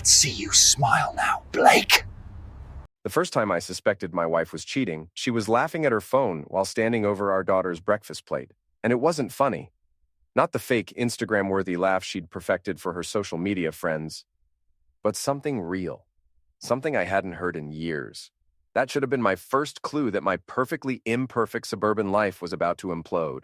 Let's see you smile now, Blake. The first time I suspected my wife was cheating, she was laughing at her phone while standing over our daughter's breakfast plate. And it wasn't funny. Not the fake Instagram-worthy laugh she'd perfected for her social media friends, but something real. Something I hadn't heard in years. That should have been my first clue that my perfectly imperfect suburban life was about to implode.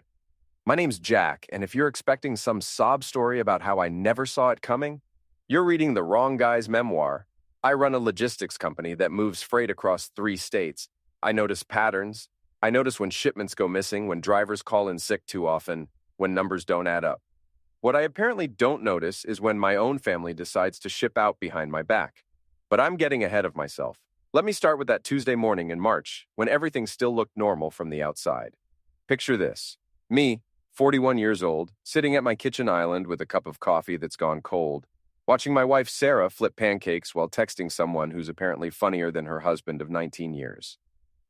My name's Jack, and if you're expecting some sob story about how I never saw it coming, you're reading the wrong guy's memoir. I run a logistics company that moves freight across 3 states. I notice patterns. I notice when shipments go missing, when drivers call in sick too often, when numbers don't add up. What I apparently don't notice is when my own family decides to ship out behind my back. But I'm getting ahead of myself. Let me start with that Tuesday morning in March, when everything still looked normal from the outside. Picture this. Me, 41 years old, sitting at my kitchen island with a cup of coffee that's gone cold, watching my wife Sarah flip pancakes while texting someone who's apparently funnier than her husband of 19 years.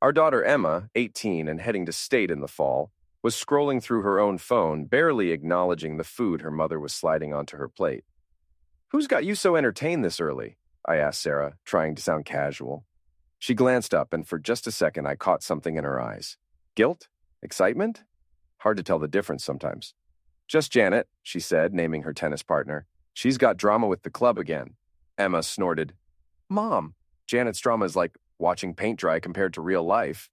Our daughter Emma, 18 and heading to state in the fall, was scrolling through her own phone, barely acknowledging the food her mother was sliding onto her plate. "Who's got you so entertained this early?" I asked Sarah, trying to sound casual. She glanced up, and for just a second I caught something in her eyes. Guilt? Excitement? Hard to tell the difference sometimes. "Just Janet," she said, naming her tennis partner. "She's got drama with the club again." Emma snorted. "Mom, Janet's drama is like watching paint dry compared to real life."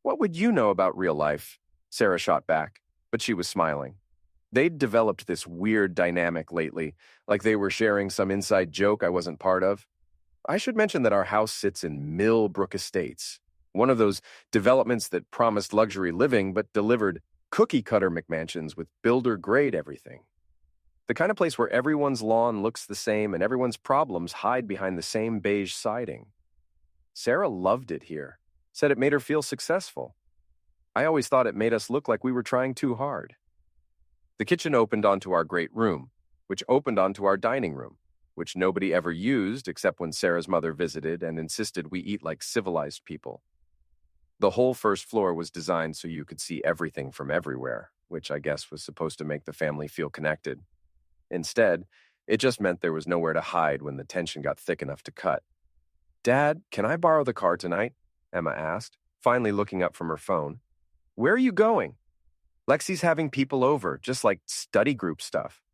"What would you know about real life?" Sarah shot back, but she was smiling. They'd developed this weird dynamic lately, like they were sharing some inside joke I wasn't part of. I should mention that our house sits in Millbrook Estates, one of those developments that promised luxury living but delivered cookie-cutter McMansions with builder-grade everything. The kind of place where everyone's lawn looks the same and everyone's problems hide behind the same beige siding. Sarah loved it here, said it made her feel successful. I always thought it made us look like we were trying too hard. The kitchen opened onto our great room, which opened onto our dining room, which nobody ever used except when Sarah's mother visited and insisted we eat like civilized people. The whole first floor was designed so you could see everything from everywhere, which I guess was supposed to make the family feel connected. Instead, it just meant there was nowhere to hide when the tension got thick enough to cut. "Dad, can I borrow the car tonight?" Emma asked, finally looking up from her phone. "Where are you going?" "Lexi's having people over, just like study group stuff."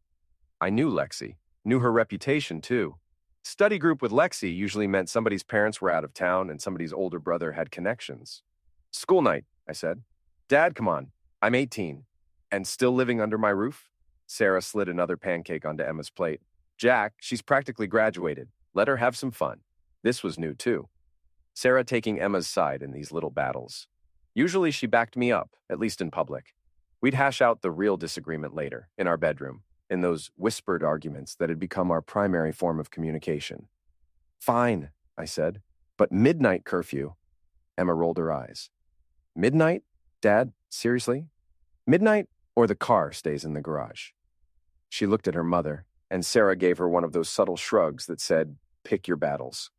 I knew Lexi, knew her reputation too. Study group with Lexi usually meant somebody's parents were out of town and somebody's older brother had connections. "School night," I said. "Dad, come on. I'm 18. And still living under my roof?" Sarah slid another pancake onto Emma's plate. "Jack, she's practically graduated. Let her have some fun." This was new too. Sarah taking Emma's side in these little battles. Usually she backed me up, at least in public. We'd hash out the real disagreement later, in our bedroom, in those whispered arguments that had become our primary form of communication. "Fine," I said, "but midnight curfew." Emma rolled her eyes. "Midnight? Dad, seriously? Midnight, or the car stays in the garage?" She looked at her mother, and Sarah gave her one of those subtle shrugs that said, "Pick your battles."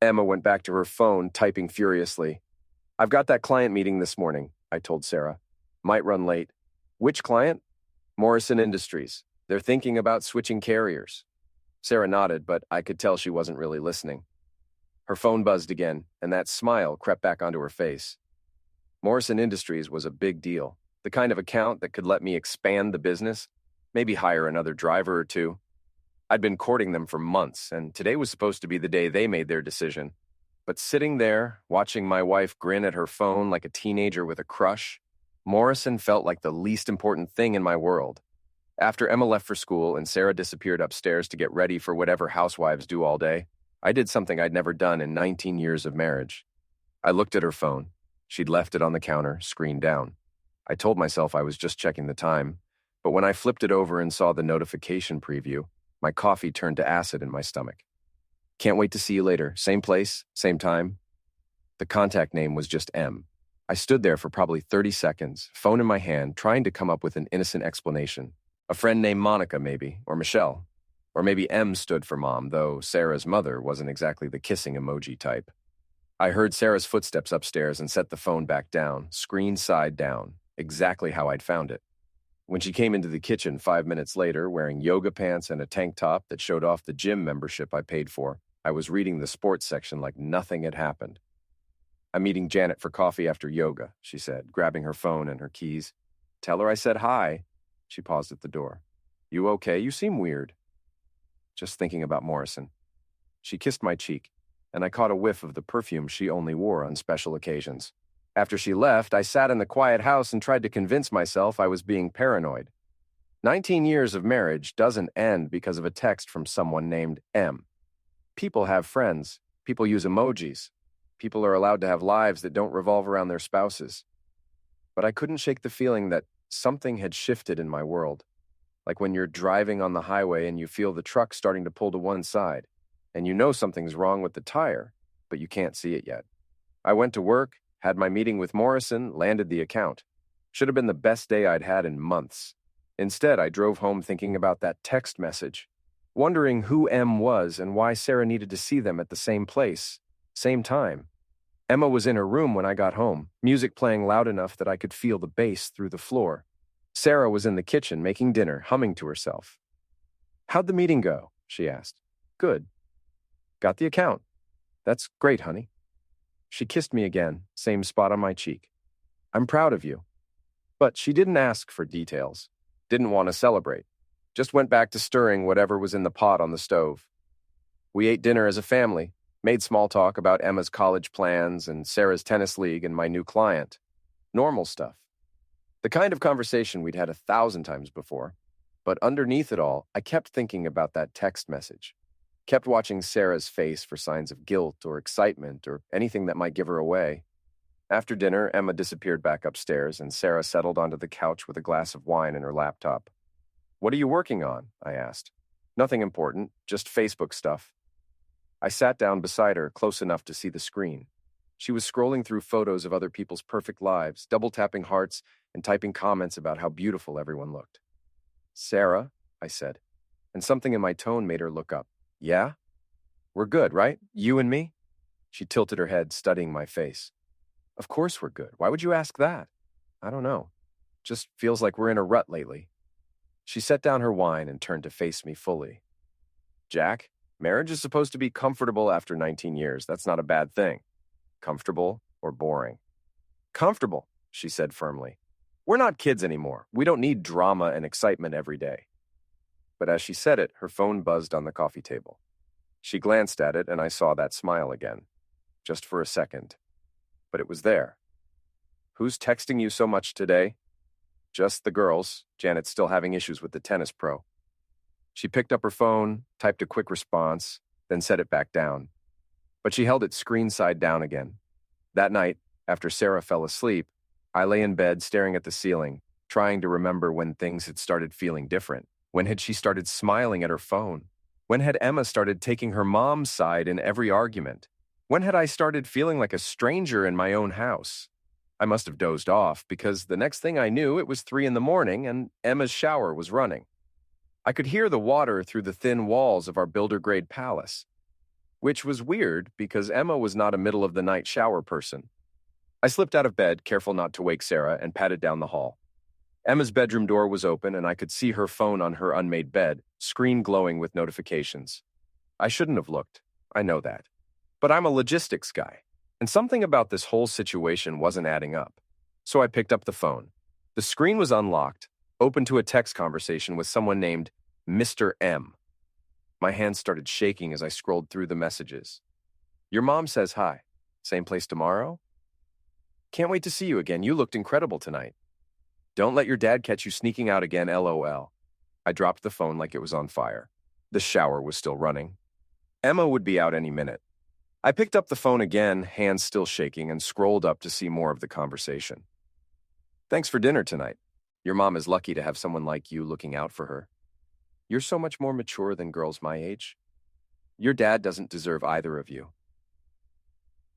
Emma went back to her phone, typing furiously. "I've got that client meeting this morning," I told Sarah. "Might run late." "Which client?" "Morrison Industries. They're thinking about switching carriers." Sarah nodded, but I could tell she wasn't really listening. Her phone buzzed again, and that smile crept back onto her face. Morrison Industries was a big deal, the kind of account that could let me expand the business, maybe hire another driver or two. I'd been courting them for months, and today was supposed to be the day they made their decision. But sitting there, watching my wife grin at her phone like a teenager with a crush, Morrison felt like the least important thing in my world. After Emma left for school and Sarah disappeared upstairs to get ready for whatever housewives do all day, I did something I'd never done in 19 years of marriage. I looked at her phone. She'd left it on the counter, screen down. I told myself I was just checking the time, but when I flipped it over and saw the notification preview, my coffee turned to acid in my stomach. "Can't wait to see you later. Same place, same time." The contact name was just M. I stood there for probably 30 seconds, phone in my hand, trying to come up with an innocent explanation. A friend named Monica, maybe, or Michelle. Or maybe M stood for mom, though Sarah's mother wasn't exactly the kissing emoji type. I heard Sarah's footsteps upstairs and set the phone back down, screen side down, exactly how I'd found it. When she came into the kitchen 5 minutes later, wearing yoga pants and a tank top that showed off the gym membership I paid for, I was reading the sports section like nothing had happened. "I'm meeting Janet for coffee after yoga," she said, grabbing her phone and her keys. "Tell her I said hi." She paused at the door. "You okay? You seem weird." "Just thinking about Morrison." She kissed my cheek, and I caught a whiff of the perfume she only wore on special occasions. After she left, I sat in the quiet house and tried to convince myself I was being paranoid. 19 years of marriage doesn't end because of a text from someone named M. People have friends. People use emojis. People are allowed to have lives that don't revolve around their spouses. But I couldn't shake the feeling that something had shifted in my world. Like when you're driving on the highway and you feel the truck starting to pull to one side, and you know something's wrong with the tire, but you can't see it yet. I went to work, had my meeting with Morrison, landed the account. Should have been the best day I'd had in months. Instead, I drove home thinking about that text message, wondering who M was and why Sarah needed to see them at the same place, same time. Emma was in her room when I got home, music playing loud enough that I could feel the bass through the floor. Sarah was in the kitchen making dinner, humming to herself. "How'd the meeting go?" she asked. "Good." "Got the account." "That's great, honey." She kissed me again, same spot on my cheek. "I'm proud of you." But she didn't ask for details, didn't want to celebrate, just went back to stirring whatever was in the pot on the stove. We ate dinner as a family, made small talk about Emma's college plans and Sarah's tennis league and my new client. Normal stuff. The kind of conversation we'd had 1,000 times before. But underneath it all, I kept thinking about that text message. Kept watching Sarah's face for signs of guilt or excitement or anything that might give her away. After dinner, Emma disappeared back upstairs, and Sarah settled onto the couch with a glass of wine and her laptop. "What are you working on?" I asked. "Nothing important, just Facebook stuff." I sat down beside her, close enough to see the screen. She was scrolling through photos of other people's perfect lives, double-tapping hearts, and typing comments about how beautiful everyone looked. "Sarah," I said, and something in my tone made her look up. "Yeah? We're good, right? You and me?" She tilted her head, studying my face. "Of course we're good. Why would you ask that?" "I don't know. Just feels like we're in a rut lately." She set down her wine and turned to face me fully. "Jack, marriage is supposed to be comfortable after 19 years. That's not a bad thing. Comfortable or boring?" "Comfortable," she said firmly. "We're not kids anymore. We don't need drama and excitement every day." But as she said it, her phone buzzed on the coffee table. She glanced at it, and I saw that smile again. Just for a second. But it was there. "Who's texting you so much today?" "Just the girls. Janet's still having issues with the tennis pro." She picked up her phone, typed a quick response, then set it back down. But she held it screen side down again. That night, after Sarah fell asleep, I lay in bed staring at the ceiling, trying to remember when things had started feeling different. When had she started smiling at her phone? When had Emma started taking her mom's side in every argument? When had I started feeling like a stranger in my own house? I must have dozed off because the next thing I knew, it was 3 a.m. and Emma's shower was running. I could hear the water through the thin walls of our builder-grade palace, which was weird because Emma was not a middle-of-the-night shower person. I slipped out of bed, careful not to wake Sarah, and padded down the hall. Emma's bedroom door was open, and I could see her phone on her unmade bed, screen glowing with notifications. I shouldn't have looked. I know that. But I'm a logistics guy, and something about this whole situation wasn't adding up. So I picked up the phone. The screen was unlocked, open to a text conversation with someone named Mr. M. My hands started shaking as I scrolled through the messages. "Your mom says hi. Same place tomorrow? Can't wait to see you again. You looked incredible tonight. Don't let your dad catch you sneaking out again, LOL." I dropped the phone like it was on fire. The shower was still running. Emma would be out any minute. I picked up the phone again, hands still shaking, and scrolled up to see more of the conversation. "Thanks for dinner tonight. Your mom is lucky to have someone like you looking out for her. You're so much more mature than girls my age. Your dad doesn't deserve either of you."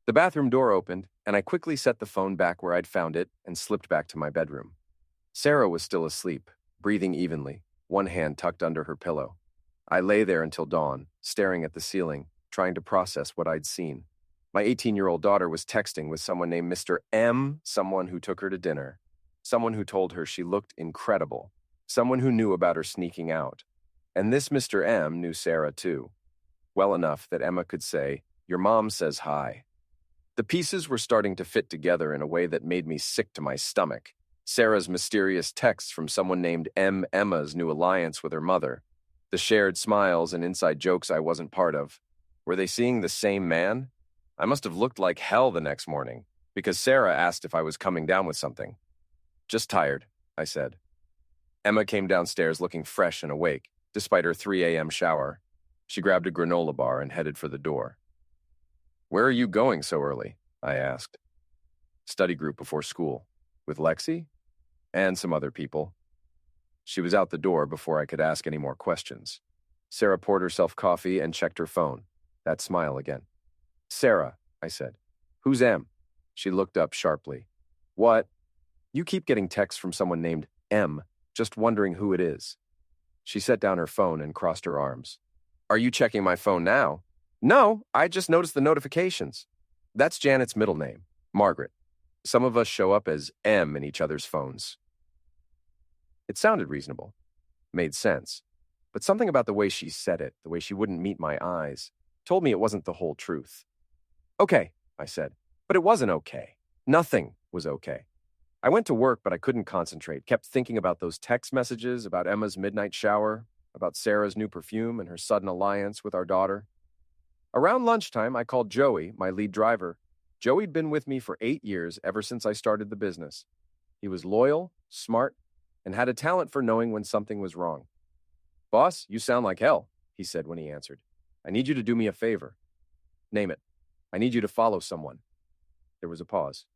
The bathroom door opened, and I quickly set the phone back where I'd found it and slipped back to my bedroom. Sarah was still asleep, breathing evenly, one hand tucked under her pillow. I lay there until dawn, staring at the ceiling, trying to process what I'd seen. My 18-year-old daughter was texting with someone named Mr. M, someone who took her to dinner, someone who told her she looked incredible, someone who knew about her sneaking out. And this Mr. M knew Sarah too, well enough that Emma could say, "Your mom says hi." The pieces were starting to fit together in a way that made me sick to my stomach. Sarah's mysterious texts from someone named Emma's new alliance with her mother, the shared smiles and inside jokes I wasn't part of. Were they seeing the same man? I must have looked like hell the next morning, because Sarah asked if I was coming down with something. "Just tired," I said. Emma came downstairs looking fresh and awake, despite her 3 a.m. shower. She grabbed a granola bar and headed for the door. "Where are you going so early?" I asked. "Study group before school. With Lexi? And some other people." She was out the door before I could ask any more questions. Sarah poured herself coffee and checked her phone. That smile again. "Sarah," I said. "Who's M?" She looked up sharply. "What? You keep getting texts from someone named M, just wondering who it is." She set down her phone and crossed her arms. "Are you checking my phone now?" "No, I just noticed the notifications." "That's Janet's middle name, Margaret. Some of us show up as M in each other's phones." It sounded reasonable. Made sense. But something about the way she said it, the way she wouldn't meet my eyes, told me it wasn't the whole truth. "Okay," I said. But it wasn't okay. Nothing was okay. I went to work, but I couldn't concentrate, kept thinking about those text messages, about Emma's midnight shower, about Sarah's new perfume and her sudden alliance with our daughter. Around lunchtime, I called Joey, my lead driver. Joey'd been with me for 8 years, ever since I started the business. He was loyal, smart, and had a talent for knowing when something was wrong. "Boss, you sound like hell," he said when he answered. "I need you to do me a favor." "Name it." "I need you to follow someone." There was a pause.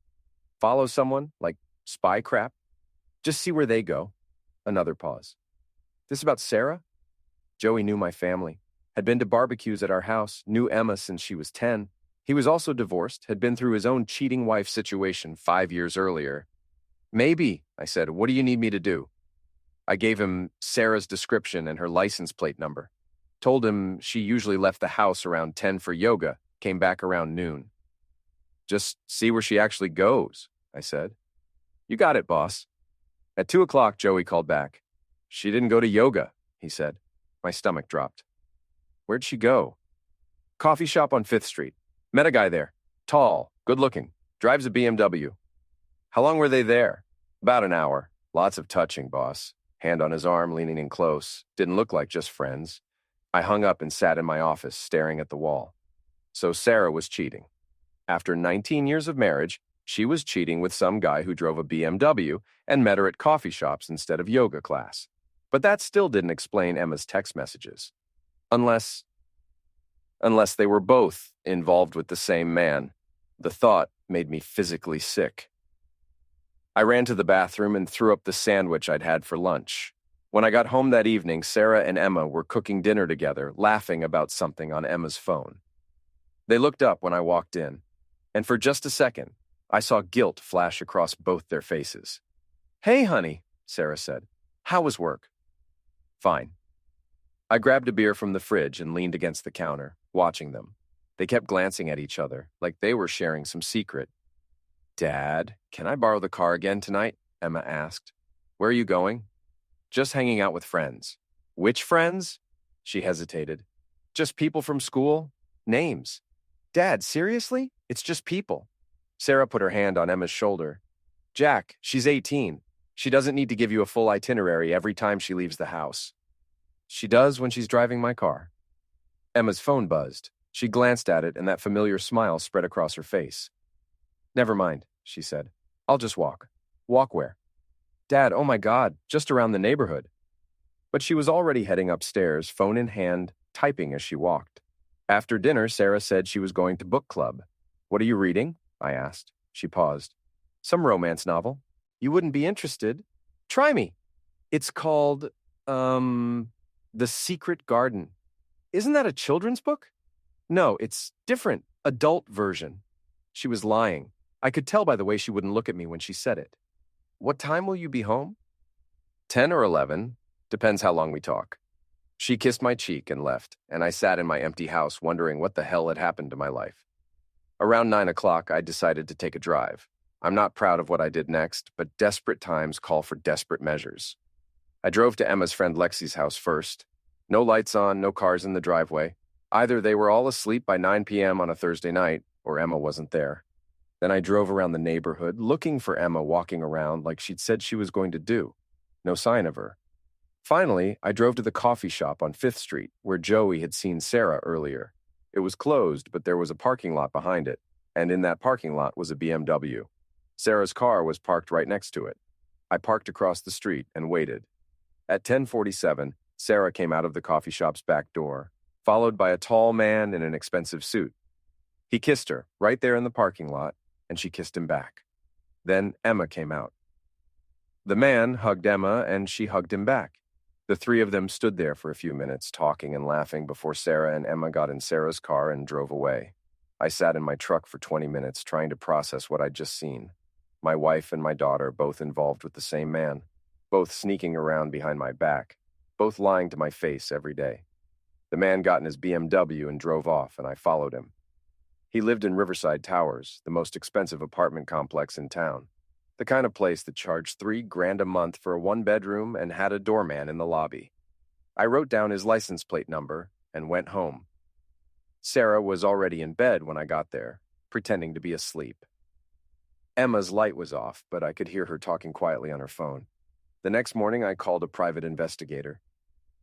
"Follow someone? Like spy crap?" "Just see where they go." Another pause. "This about Sarah?" Joey knew my family, had been to barbecues at our house, knew Emma since she was 10. He was also divorced, had been through his own cheating wife situation 5 years earlier. "Maybe," I said. "What do you need me to do?" I gave him Sarah's description and her license plate number. Told him she usually left the house around 10 for yoga, came back around noon. "Just see where she actually goes," I said. "You got it, boss." At 2 o'clock, Joey called back. "She didn't go to yoga," he said. My stomach dropped. "Where'd she go?" "Coffee shop on 5th Street. Met a guy there. Tall, good-looking, drives a BMW. "How long were they there?" "About an hour. Lots of touching, boss. Hand on his arm, leaning in close. Didn't look like just friends." I hung up and sat in my office, staring at the wall. So Sarah was cheating. After 19 years of marriage, she was cheating with some guy who drove a BMW and met her at coffee shops instead of yoga class. But that still didn't explain Emma's text messages. Unless they were both involved with the same man. The thought made me physically sick. I ran to the bathroom and threw up the sandwich I'd had for lunch. When I got home that evening, Sarah and Emma were cooking dinner together, laughing about something on Emma's phone. They looked up when I walked in, and for just a second, I saw guilt flash across both their faces. "Hey, honey," Sarah said. "How was work?" "Fine." I grabbed a beer from the fridge and leaned against the counter, watching them. They kept glancing at each other, like they were sharing some secret. "Dad, can I borrow the car again tonight?" Emma asked. "Where are you going?" "Just hanging out with friends." "Which friends?" She hesitated. "Just people from school. Names." "Dad, seriously? It's just people." Sarah put her hand on Emma's shoulder. "Jack, she's 18. She doesn't need to give you a full itinerary every time she leaves the house." "She does when she's driving my car." Emma's phone buzzed. She glanced at it, and that familiar smile spread across her face. "Never mind," she said. "I'll just walk." "Walk where?" "Dad, oh my God, just around the neighborhood." But she was already heading upstairs, phone in hand, typing as she walked. After dinner, Sarah said she was going to book club. "What are you reading?" I asked. She paused. "Some romance novel." "You wouldn't be interested?" "Try me." "It's called, The Secret Garden." "Isn't that a children's book?" "No, it's different, adult version." She was lying. I could tell by the way she wouldn't look at me when she said it. "What time will you be home?" 10 or 11. Depends how long we talk." She kissed my cheek and left, and I sat in my empty house wondering what the hell had happened to my life. Around 9 o'clock, I decided to take a drive. I'm not proud of what I did next, but desperate times call for desperate measures. I drove to Emma's friend Lexi's house first. No lights on, no cars in the driveway. Either they were all asleep by 9 p.m. on a Thursday night, or Emma wasn't there. Then I drove around the neighborhood, looking for Emma walking around like she'd said she was going to do. No sign of her. Finally, I drove to the coffee shop on 5th Street, where Joey had seen Sarah earlier. It was closed, but there was a parking lot behind it, and in that parking lot was a BMW. Sarah's car was parked right next to it. I parked across the street and waited. At 10:47, Sarah came out of the coffee shop's back door, followed by a tall man in an expensive suit. He kissed her right there in the parking lot, and she kissed him back. Then Emma came out. The man hugged Emma, and she hugged him back. The three of them stood there for a few minutes, talking and laughing before Sarah and Emma got in Sarah's car and drove away. I sat in my truck for 20 minutes trying to process what I'd just seen. My wife and my daughter both involved with the same man, both sneaking around behind my back, both lying to my face every day. The man got in his BMW and drove off, and I followed him. He lived in Riverside Towers, the most expensive apartment complex in town. The kind of place that charged $3,000 a month for a one-bedroom and had a doorman in the lobby. I wrote down his license plate number and went home. Sarah was already in bed when I got there, pretending to be asleep. Emma's light was off, but I could hear her talking quietly on her phone. The next morning, I called a private investigator.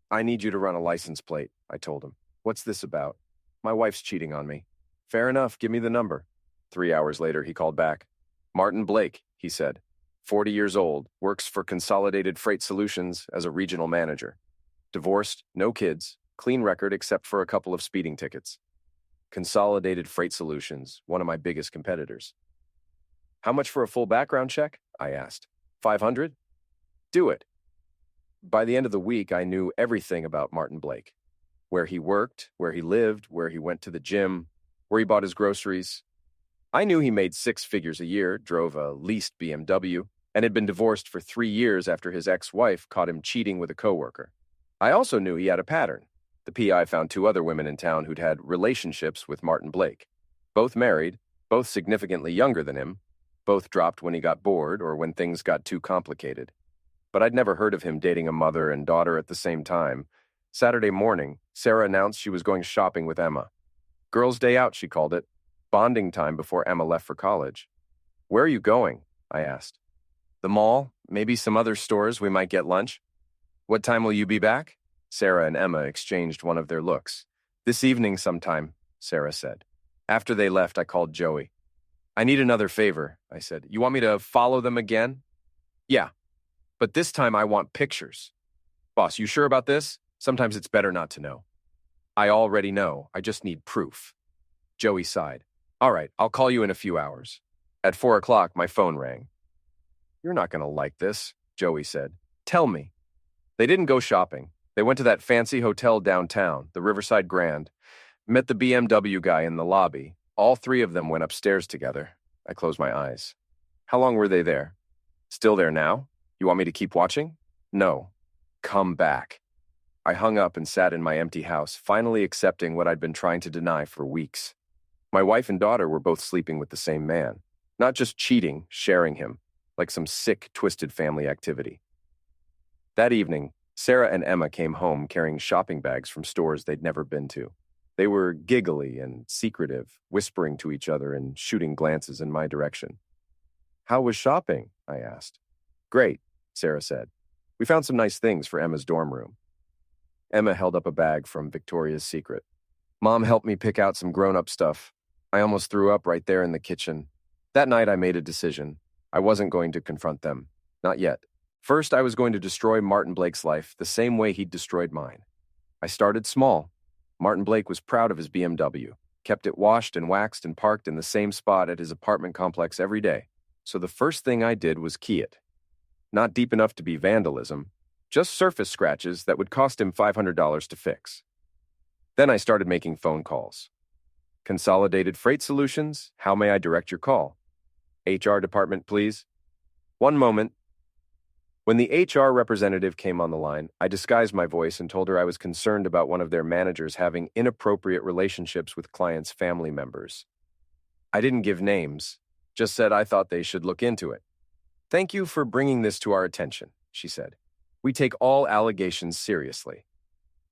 "I need you to run a license plate," I told him. "What's this about?" "My wife's cheating on me." "Fair enough, give me the number." 3 hours later, he called back. "Martin Blake," he said. 40 years old, works for Consolidated Freight Solutions as a regional manager. Divorced, no kids, clean record except for a couple of speeding tickets. Consolidated Freight Solutions, one of my biggest competitors. "How much for a full background check?" I asked. $500? "Do it." By the end of the week, I knew everything about Martin Blake. Where he worked, where he lived, where he went to the gym, where he bought his groceries. I knew he made 6 figures a year, drove a leased BMW, and had been divorced for 3 years after his ex-wife caught him cheating with a coworker. I also knew he had a pattern. The PI found 2 other women in town who'd had relationships with Martin Blake. Both married, both significantly younger than him, both dropped when he got bored or when things got too complicated. But I'd never heard of him dating a mother and daughter at the same time. Saturday morning, Sarah announced she was going shopping with Emma. Girls' day out, she called it. Bonding time before Emma left for college. "Where are you going?" I asked. "The mall, maybe some other stores we might get lunch." "What time will you be back?" Sarah and Emma exchanged one of their looks. "This evening sometime," Sarah said. After they left, I called Joey. "I need another favor," I said. "You want me to follow them again?" "Yeah, but this time I want pictures." "Boss, you sure about this? Sometimes it's better not to know." "I already know. I just need proof." Joey sighed. "All right, I'll call you in a few hours." At 4 o'clock, my phone rang. "You're not going to like this," Joey said. "Tell me." They didn't go shopping. They went to that fancy hotel downtown, the Riverside Grand, met the BMW guy in the lobby. All 3 of them went upstairs together. I closed my eyes. "How long were they there?" "Still there now? You want me to keep watching?" "No. Come back." I hung up and sat in my empty house, finally accepting what I'd been trying to deny for weeks. My wife and daughter were both sleeping with the same man. Not just cheating, sharing him, like some sick, twisted family activity. That evening, Sarah and Emma came home carrying shopping bags from stores they'd never been to. They were giggly and secretive, whispering to each other and shooting glances in my direction. "How was shopping?" I asked. "Great," Sarah said. "We found some nice things for Emma's dorm room." Emma held up a bag from Victoria's Secret. "Mom helped me pick out some grown-up stuff. I almost threw up right there in the kitchen." That night I made a decision. I wasn't going to confront them. Not yet. First, I was going to destroy Martin Blake's life the same way he'd destroyed mine. I started small. Martin Blake was proud of his BMW, kept it washed and waxed and parked in the same spot at his apartment complex every day. So the first thing I did was key it. Not deep enough to be vandalism, just surface scratches that would cost him $500 to fix. Then I started making phone calls. "Consolidated Freight Solutions, how may I direct your call?" "HR department, please." "One moment." When the HR representative came on the line, I disguised my voice and told her I was concerned about one of their managers having inappropriate relationships with clients' family members. I didn't give names, just said I thought they should look into it. "Thank you for bringing this to our attention," she said. We take all allegations seriously.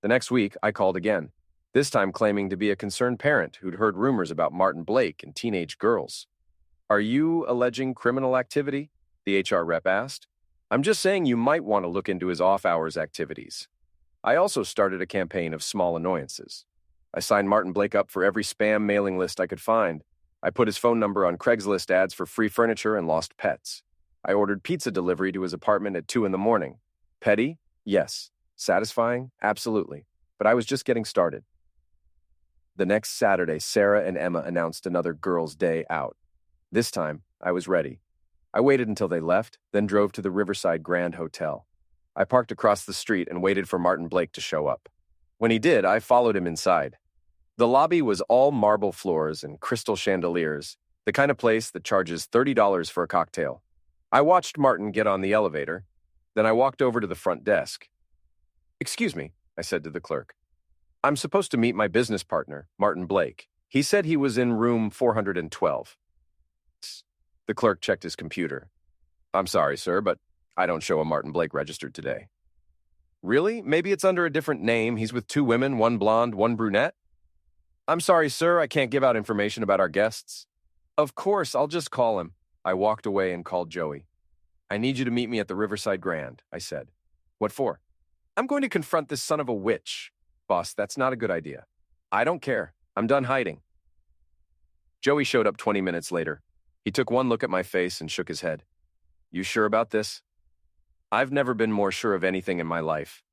The next week, I called again, this time claiming to be a concerned parent who'd heard rumors about Martin Blake and teenage girls. Are you alleging criminal activity? The HR rep asked. I'm just saying you might want to look into his off-hours activities. I also started a campaign of small annoyances. I signed Martin Blake up for every spam mailing list I could find. I put his phone number on Craigslist ads for free furniture and lost pets. I ordered pizza delivery to his apartment at 2 a.m. Petty? Yes. Satisfying? Absolutely. But I was just getting started. The next Saturday, Sarah and Emma announced another girls' day out. This time, I was ready. I waited until they left, then drove to the Riverside Grand Hotel. I parked across the street and waited for Martin Blake to show up. When he did, I followed him inside. The lobby was all marble floors and crystal chandeliers, the kind of place that charges $30 for a cocktail. I watched Martin get on the elevator, then I walked over to the front desk. "Excuse me," I said to the clerk. "I'm supposed to meet my business partner, Martin Blake. He said he was in room 412. The clerk checked his computer. "I'm sorry, sir, but I don't show a Martin Blake registered today." "Really? Maybe it's under a different name. He's with 2 women, 1 blonde, 1 brunette?" "I'm sorry, sir, I can't give out information about our guests." "Of course, I'll just call him." I walked away and called Joey. "I need you to meet me at the Riverside Grand," I said. "What for?" "I'm going to confront this son of a witch." "Boss, that's not a good idea." "I don't care. I'm done hiding." Joey showed up 20 minutes later. He took one look at my face and shook his head. "You sure about this?" "I've never been more sure of anything in my life."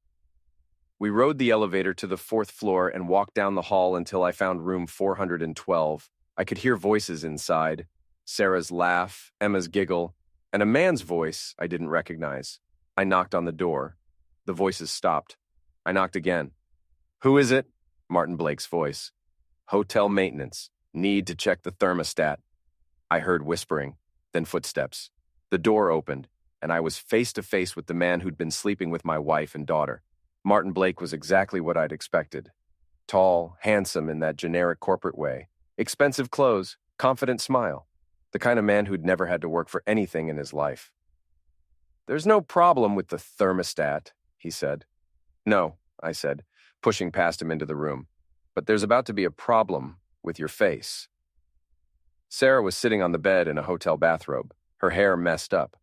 We rode the elevator to the 4th floor and walked down the hall until I found room 412. I could hear voices inside, Sarah's laugh, Emma's giggle, and a man's voice I didn't recognize. I knocked on the door. The voices stopped. I knocked again. "Who is it?" Martin Blake's voice. "Hotel maintenance. Need to check the thermostat." I heard whispering, then footsteps. The door opened, and I was face to face with the man who'd been sleeping with my wife and daughter. Martin Blake was exactly what I'd expected. Tall, handsome in that generic corporate way, expensive clothes, confident smile. The kind of man who'd never had to work for anything in his life. "There's no problem with the thermostat," he said. "No," I said, pushing past him into the room. "But there's about to be a problem with your face." Sarah was sitting on the bed in a hotel bathrobe, her hair messed up.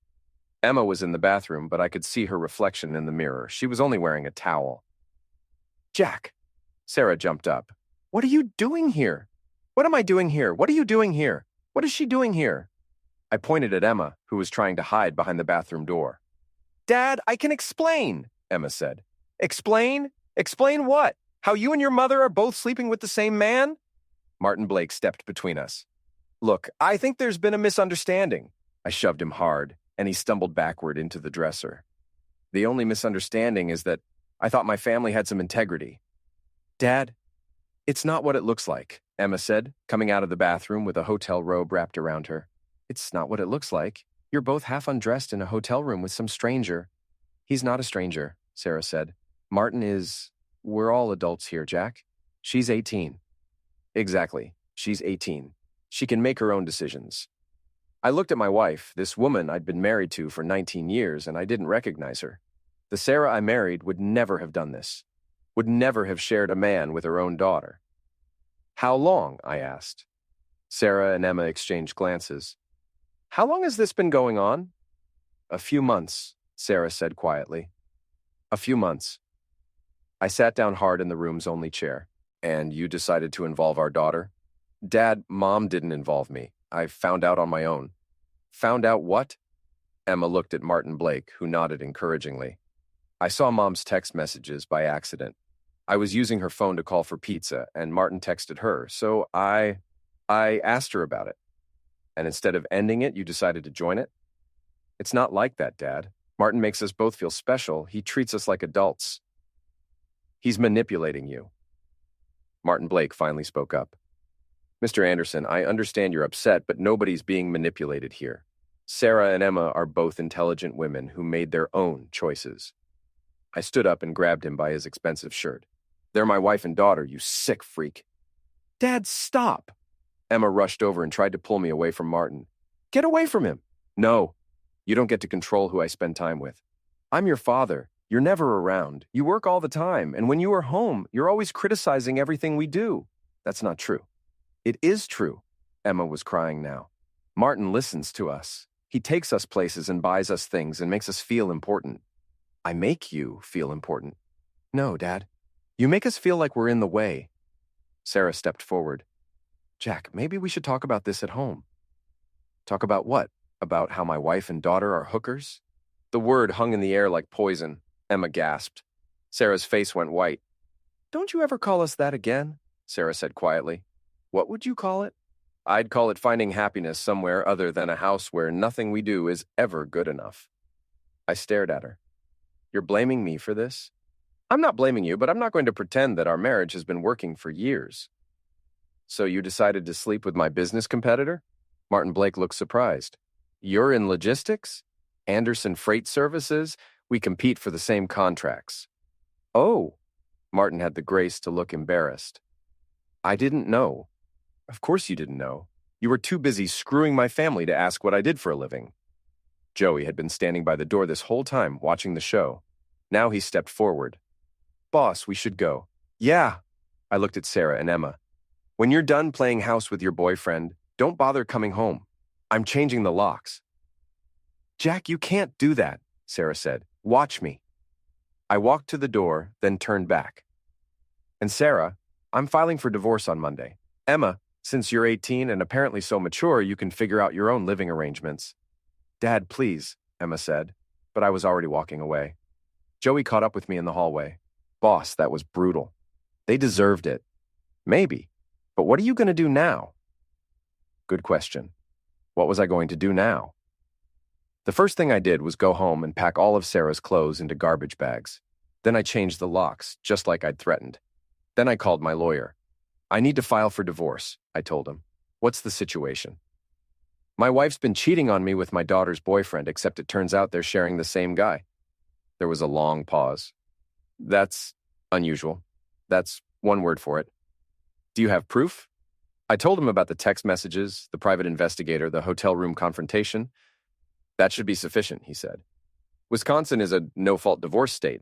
Emma was in the bathroom, but I could see her reflection in the mirror. She was only wearing a towel. "Jack!" Sarah jumped up. "What are you doing here?" "What am I doing here? What are you doing here? What is she doing here?" I pointed at Emma, who was trying to hide behind the bathroom door. "Dad, I can explain," Emma said. "Explain? Explain what? How you and your mother are both sleeping with the same man?" Martin Blake stepped between us. "Look, I think there's been a misunderstanding." I shoved him hard, and he stumbled backward into the dresser. "The only misunderstanding is that I thought my family had some integrity." "Dad, it's not what it looks like," Emma said, coming out of the bathroom with a hotel robe wrapped around her. "It's not what it looks like. You're both half undressed in a hotel room with some stranger." "He's not a stranger," Sarah said. "Martin is... We're all adults here, Jack. She's 18. "Exactly. She's 18. She can make her own decisions." I looked at my wife, this woman I'd been married to for 19 years, and I didn't recognize her. The Sarah I married would never have done this. Would never have shared a man with her own daughter. "How long?" I asked. Sarah and Emma exchanged glances. "How long has this been going on?" "A few months," Sarah said quietly. "A few months." I sat down hard in the room's only chair. "And you decided to involve our daughter?" "Dad, Mom didn't involve me. I found out on my own." "Found out what?" Emma looked at Martin Blake, who nodded encouragingly. "I saw Mom's text messages by accident. I was using her phone to call for pizza, and Martin texted her, so I asked her about it. And instead of ending it, you decided to join it?" "It's not like that, Dad. Martin makes us both feel special. He treats us like adults." "He's manipulating you." Martin Blake finally spoke up. "Mr. Anderson, I understand you're upset, but nobody's being manipulated here. Sarah and Emma are both intelligent women who made their own choices." I stood up and grabbed him by his expensive shirt. "They're my wife and daughter, you sick freak." "Dad, stop!" Emma rushed over and tried to pull me away from Martin. "Get away from him." "No, you don't get to control who I spend time with. I'm your father. You're never around. You work all the time, and when you are home, you're always criticizing everything we do. That's not true. It is true. Emma was crying now. Martin listens to us. He takes us places and buys us things and makes us feel important. I make you feel important. No, Dad. You make us feel like we're in the way. Sarah stepped forward. Jack, maybe we should talk about this at home. Talk about what? About how my wife and daughter are hookers? The word hung in the air like poison. Emma gasped. Sarah's face went white. Don't you ever call us that again? Sarah said quietly. What would you call it? I'd call it finding happiness somewhere other than a house where nothing we do is ever good enough. I stared at her. You're blaming me for this? I'm not blaming you, but I'm not going to pretend that our marriage has been working for years. So you decided to sleep with my business competitor? Martin Blake looked surprised. You're in logistics? Anderson Freight Services? We compete for the same contracts. Oh, Martin had the grace to look embarrassed. I didn't know. Of course you didn't know. You were too busy screwing my family to ask what I did for a living. Joey had been standing by the door this whole time, watching the show. Now he stepped forward. Boss, we should go. Yeah. I looked at Sarah and Emma. When you're done playing house with your boyfriend, don't bother coming home. I'm changing the locks. Jack, you can't do that, Sarah said. Watch me. I walked to the door, then turned back. And Sarah, I'm filing for divorce on Monday. Emma, since you're 18 and apparently so mature, you can figure out your own living arrangements. Dad, please, Emma said, but I was already walking away. Joey caught up with me in the hallway. Boss, that was brutal. They deserved it. Maybe. But what are you going to do now? Good question. What was I going to do now? The first thing I did was go home and pack all of Sarah's clothes into garbage bags. Then I changed the locks, just like I'd threatened. Then I called my lawyer. I need to file for divorce, I told him. What's the situation? My wife's been cheating on me with my daughter's boyfriend, except it turns out they're sharing the same guy. There was a long pause. That's unusual. That's one word for it. Do you have proof? I told him about the text messages, the private investigator, the hotel room confrontation. That should be sufficient, he said. Wisconsin is a no-fault divorce state,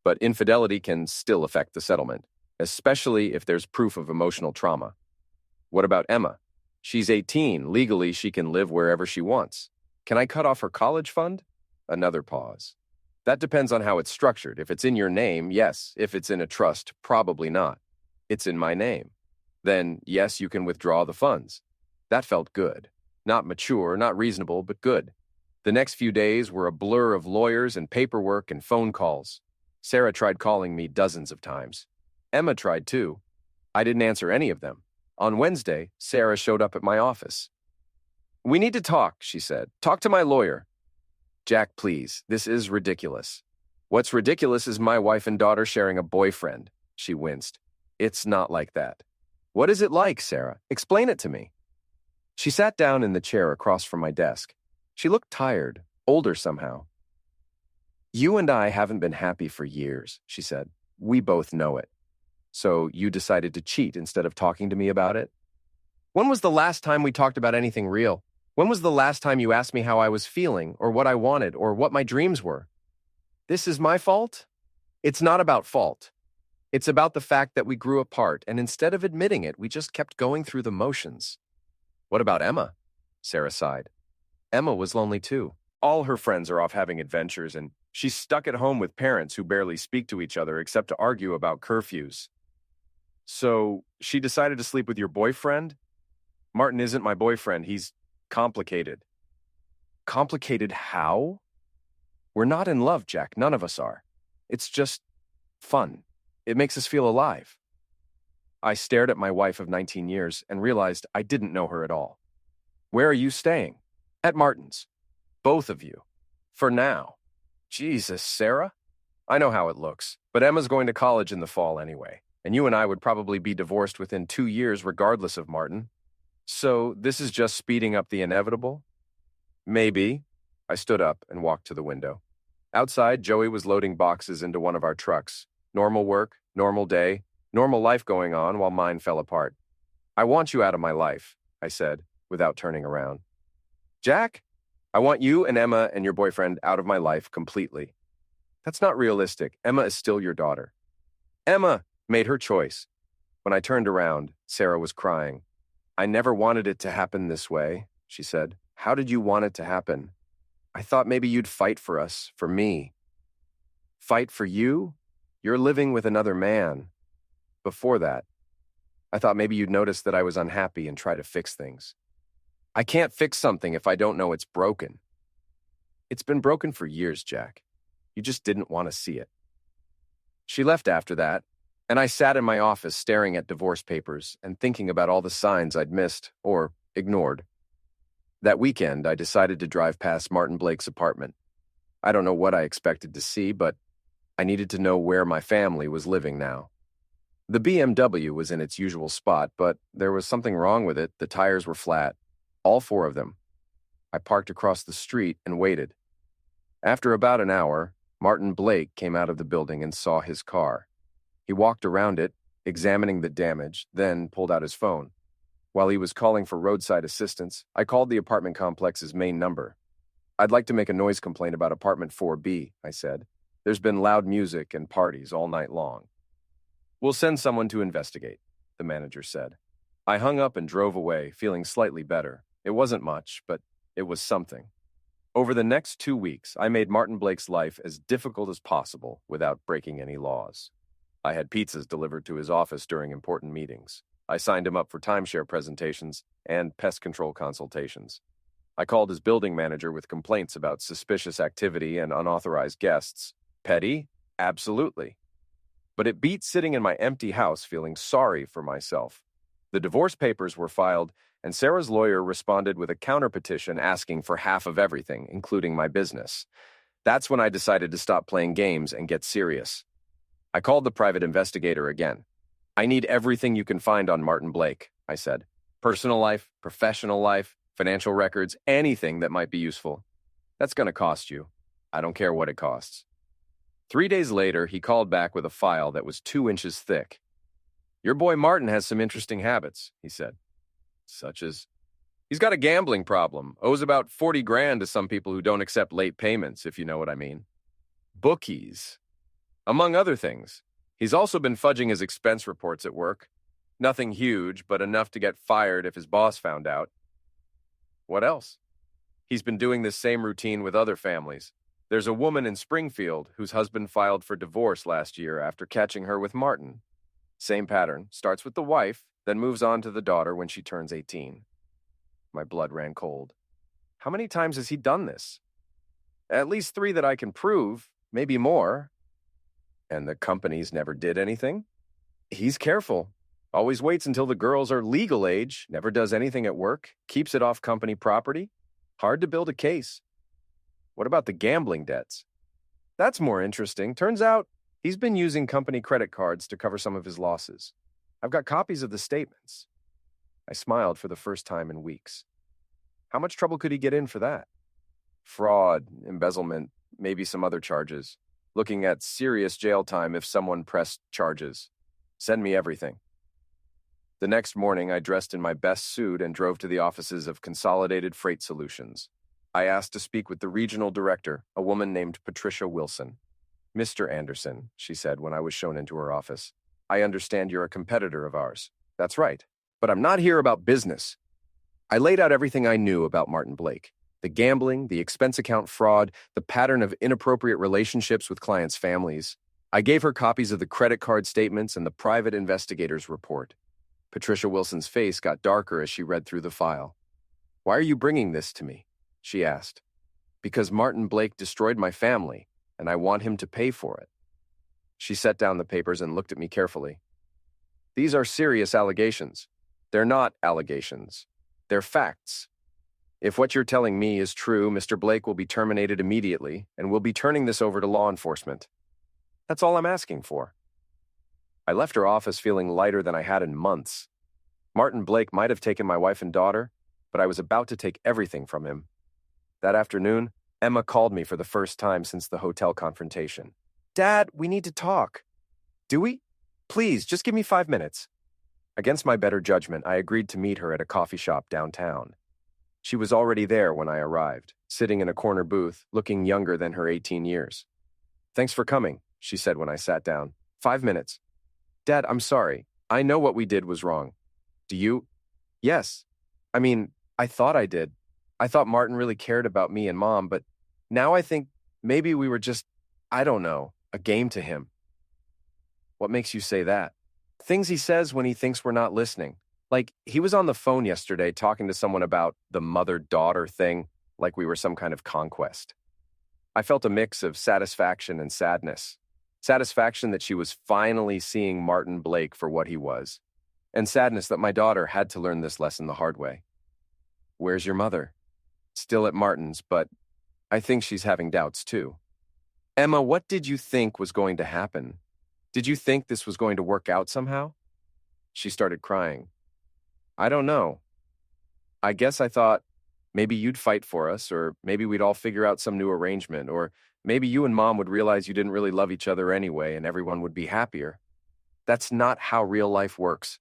but infidelity can still affect the settlement, especially if there's proof of emotional trauma. What about Emma? She's 18. Legally, she can live wherever she wants. Can I cut off her college fund? Another pause. That depends on how it's structured. If it's in your name, yes. If it's in a trust, probably not. It's in my name. Then, yes, you can withdraw the funds. That felt good. Not mature, not reasonable, but good. The next few days were a blur of lawyers and paperwork and phone calls. Sarah tried calling me dozens of times. Emma tried too. I didn't answer any of them. On Wednesday, Sarah showed up at my office. We need to talk, she said. Talk to my lawyer. Jack, please, this is ridiculous. What's ridiculous is my wife and daughter sharing a boyfriend. She winced. It's not like that. What is it like, Sarah? Explain it to me. She sat down in the chair across from my desk. She looked tired, older somehow. You and I haven't been happy for years, she said. We both know it. So you decided to cheat instead of talking to me about it? When was the last time we talked about anything real? When was the last time you asked me how I was feeling, or what I wanted, or what my dreams were? This is my fault? It's not about fault. It's about the fact that we grew apart, and instead of admitting it, we just kept going through the motions. What about Emma? Sarah sighed. Emma was lonely too. All her friends are off having adventures, and she's stuck at home with parents who barely speak to each other except to argue about curfews. So, she decided to sleep with your boyfriend? Martin isn't my boyfriend. He's complicated. Complicated how? We're not in love, Jack. None of us are. It's just fun. It makes us feel alive. I stared at my wife of 19 years and realized I didn't know her at all. Where are you staying? At Martin's. Both of you. For now. Jesus, Sarah? I know how it looks, but Emma's going to college in the fall anyway, and you and I would probably be divorced within 2 years regardless of Martin. So this is just speeding up the inevitable? Maybe. I stood up and walked to the window. Outside, Joey was loading boxes into one of our trucks. Normal work, normal day, normal life going on while mine fell apart. I want you out of my life, I said, without turning around. Jack, I want you and Emma and your boyfriend out of my life completely. That's not realistic. Emma is still your daughter. Emma made her choice. When I turned around, Sarah was crying. I never wanted it to happen this way, she said. How did you want it to happen? I thought maybe you'd fight for us, for me. Fight for you? You're living with another man. Before that, I thought maybe you'd notice that I was unhappy and try to fix things. I can't fix something if I don't know it's broken. It's been broken for years, Jack. You just didn't want to see it. She left after that, and I sat in my office staring at divorce papers and thinking about all the signs I'd missed or ignored. That weekend, I decided to drive past Martin Blake's apartment. I don't know what I expected to see, but I needed to know where my family was living now. The BMW was in its usual spot, but there was something wrong with it. The tires were flat, all four of them. I parked across the street and waited. After about an hour, Martin Blake came out of the building and saw his car. He walked around it, examining the damage, then pulled out his phone. While he was calling for roadside assistance, I called the apartment complex's main number. I'd like to make a noise complaint about apartment 4B, I said. There's been loud music and parties all night long. We'll send someone to investigate, the manager said. I hung up and drove away, feeling slightly better. It wasn't much, but it was something. Over the next 2 weeks, I made Martin Blake's life as difficult as possible without breaking any laws. I had pizzas delivered to his office during important meetings. I signed him up for timeshare presentations and pest control consultations. I called his building manager with complaints about suspicious activity and unauthorized guests. Petty? Absolutely. But it beat sitting in my empty house feeling sorry for myself. The divorce papers were filed, and Sarah's lawyer responded with a counterpetition asking for half of everything, including my business. That's when I decided to stop playing games and get serious. I called the private investigator again. I need everything you can find on Martin Blake, I said. Personal life, professional life, financial records, anything that might be useful. That's going to cost you. I don't care what it costs. 3 days later, he called back with a file that was 2 inches thick. Your boy Martin has some interesting habits, he said. Such as? He's got a gambling problem, owes about 40 grand to some people who don't accept late payments, if you know what I mean. Bookies. Among other things. He's also been fudging his expense reports at work. Nothing huge, but enough to get fired if his boss found out. What else? He's been doing this same routine with other families. There's a woman in Springfield whose husband filed for divorce last year after catching her with Martin. Same pattern, starts with the wife, then moves on to the daughter when she turns 18. My blood ran cold. How many times has he done this? At least 3 that I can prove, maybe more. And the companies never did anything? He's careful. Always waits until the girls are legal age, never does anything at work, keeps it off company property. Hard to build a case. What about the gambling debts? That's more interesting. Turns out he's been using company credit cards to cover some of his losses. I've got copies of the statements. I smiled for the first time in weeks. How much trouble could he get in for that? Fraud, embezzlement, maybe some other charges. Looking at serious jail time if someone pressed charges. Send me everything. The next morning, I dressed in my best suit and drove to the offices of Consolidated Freight Solutions. I asked to speak with the regional director, a woman named Patricia Wilson. Mr. Anderson, she said when I was shown into her office, I understand you're a competitor of ours. That's right, but I'm not here about business. I laid out everything I knew about Martin Blake. The gambling, the expense account fraud, the pattern of inappropriate relationships with clients' families. I gave her copies of the credit card statements and the private investigator's report. Patricia Wilson's face got darker as she read through the file. Why are you bringing this to me? She asked. Because Martin Blake destroyed my family, and I want him to pay for it. She set down the papers and looked at me carefully. These are serious allegations. They're not allegations. They're facts. If what you're telling me is true, Mr. Blake will be terminated immediately, and we'll be turning this over to law enforcement. That's all I'm asking for. I left her office feeling lighter than I had in months. Martin Blake might have taken my wife and daughter, but I was about to take everything from him. That afternoon, Emma called me for the first time since the hotel confrontation. Dad, we need to talk. Do we? Please, just give me 5 minutes. Against my better judgment, I agreed to meet her at a coffee shop downtown. She was already there when I arrived, sitting in a corner booth, looking younger than her 18 years. Thanks for coming, she said when I sat down. 5 minutes. Dad, I'm sorry. I know what we did was wrong. Do you? Yes. I mean, I thought I did. I thought Martin really cared about me and Mom, but now I think maybe we were just, I don't know, a game to him. What makes you say that? Things he says when he thinks we're not listening. Like, he was on the phone yesterday talking to someone about the mother-daughter thing, like we were some kind of conquest. I felt a mix of satisfaction and sadness. Satisfaction that she was finally seeing Martin Blake for what he was, and sadness that my daughter had to learn this lesson the hard way. Where's your mother? Still at Martin's, but I think she's having doubts too. Emma, what did you think was going to happen? Did you think this was going to work out somehow? She started crying. I don't know. I guess I thought maybe you'd fight for us, or maybe we'd all figure out some new arrangement, or maybe you and Mom would realize you didn't really love each other anyway and everyone would be happier. That's not how real life works.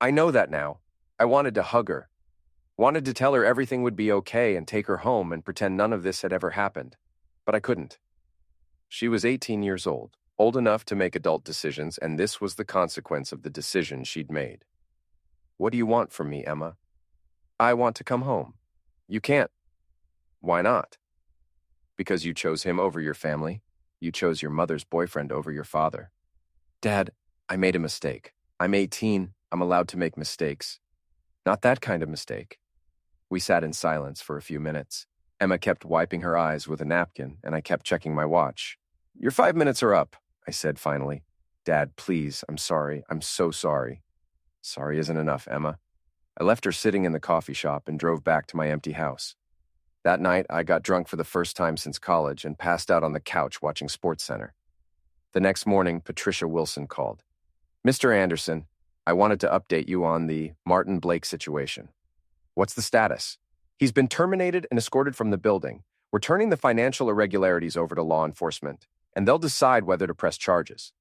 I know that now. I wanted to hug her. Wanted to tell her everything would be okay and take her home and pretend none of this had ever happened. But I couldn't. She was 18 years old enough to make adult decisions, and this was the consequence of the decision she'd made. What do you want from me, Emma? I want to come home. You can't. Why not? Because you chose him over your family. You chose your mother's boyfriend over your father. Dad, I made a mistake. I'm 18. I'm allowed to make mistakes. Not that kind of mistake. We sat in silence for a few minutes. Emma kept wiping her eyes with a napkin, and I kept checking my watch. Your 5 minutes are up, I said finally. Dad, please, I'm sorry. I'm so sorry. Sorry isn't enough, Emma. I left her sitting in the coffee shop and drove back to my empty house. That night, I got drunk for the first time since college and passed out on the couch watching SportsCenter. The next morning, Patricia Wilson called. Mr. Anderson, I wanted to update you on the Martin Blake situation. What's the status? He's been terminated and escorted from the building. We're turning the financial irregularities over to law enforcement, and they'll decide whether to press charges.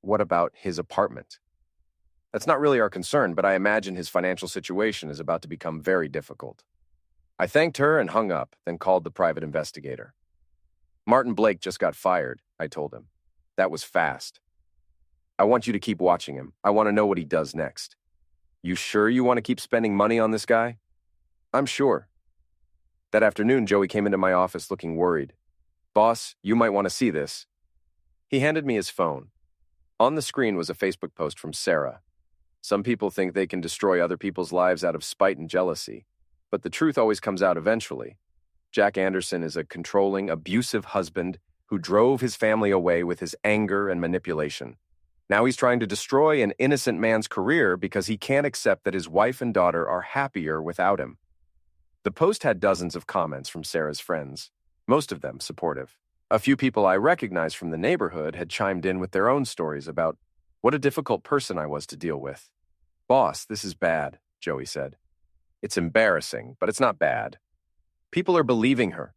What about his apartment? That's not really our concern, but I imagine his financial situation is about to become very difficult. I thanked her and hung up, then called the private investigator. Martin Blake just got fired, I told him. That was fast. I want you to keep watching him. I want to know what he does next. You sure you want to keep spending money on this guy? I'm sure. That afternoon, Joey came into my office looking worried. Boss, you might want to see this. He handed me his phone. On the screen was a Facebook post from Sarah. Some people think they can destroy other people's lives out of spite and jealousy, but the truth always comes out eventually. Jack Anderson is a controlling, abusive husband who drove his family away with his anger and manipulation. Now he's trying to destroy an innocent man's career because he can't accept that his wife and daughter are happier without him. The post had dozens of comments from Sarah's friends, most of them supportive. A few people I recognized from the neighborhood had chimed in with their own stories about what a difficult person I was to deal with. Boss, this is bad, Joey said. It's embarrassing, but it's not bad. People are believing her.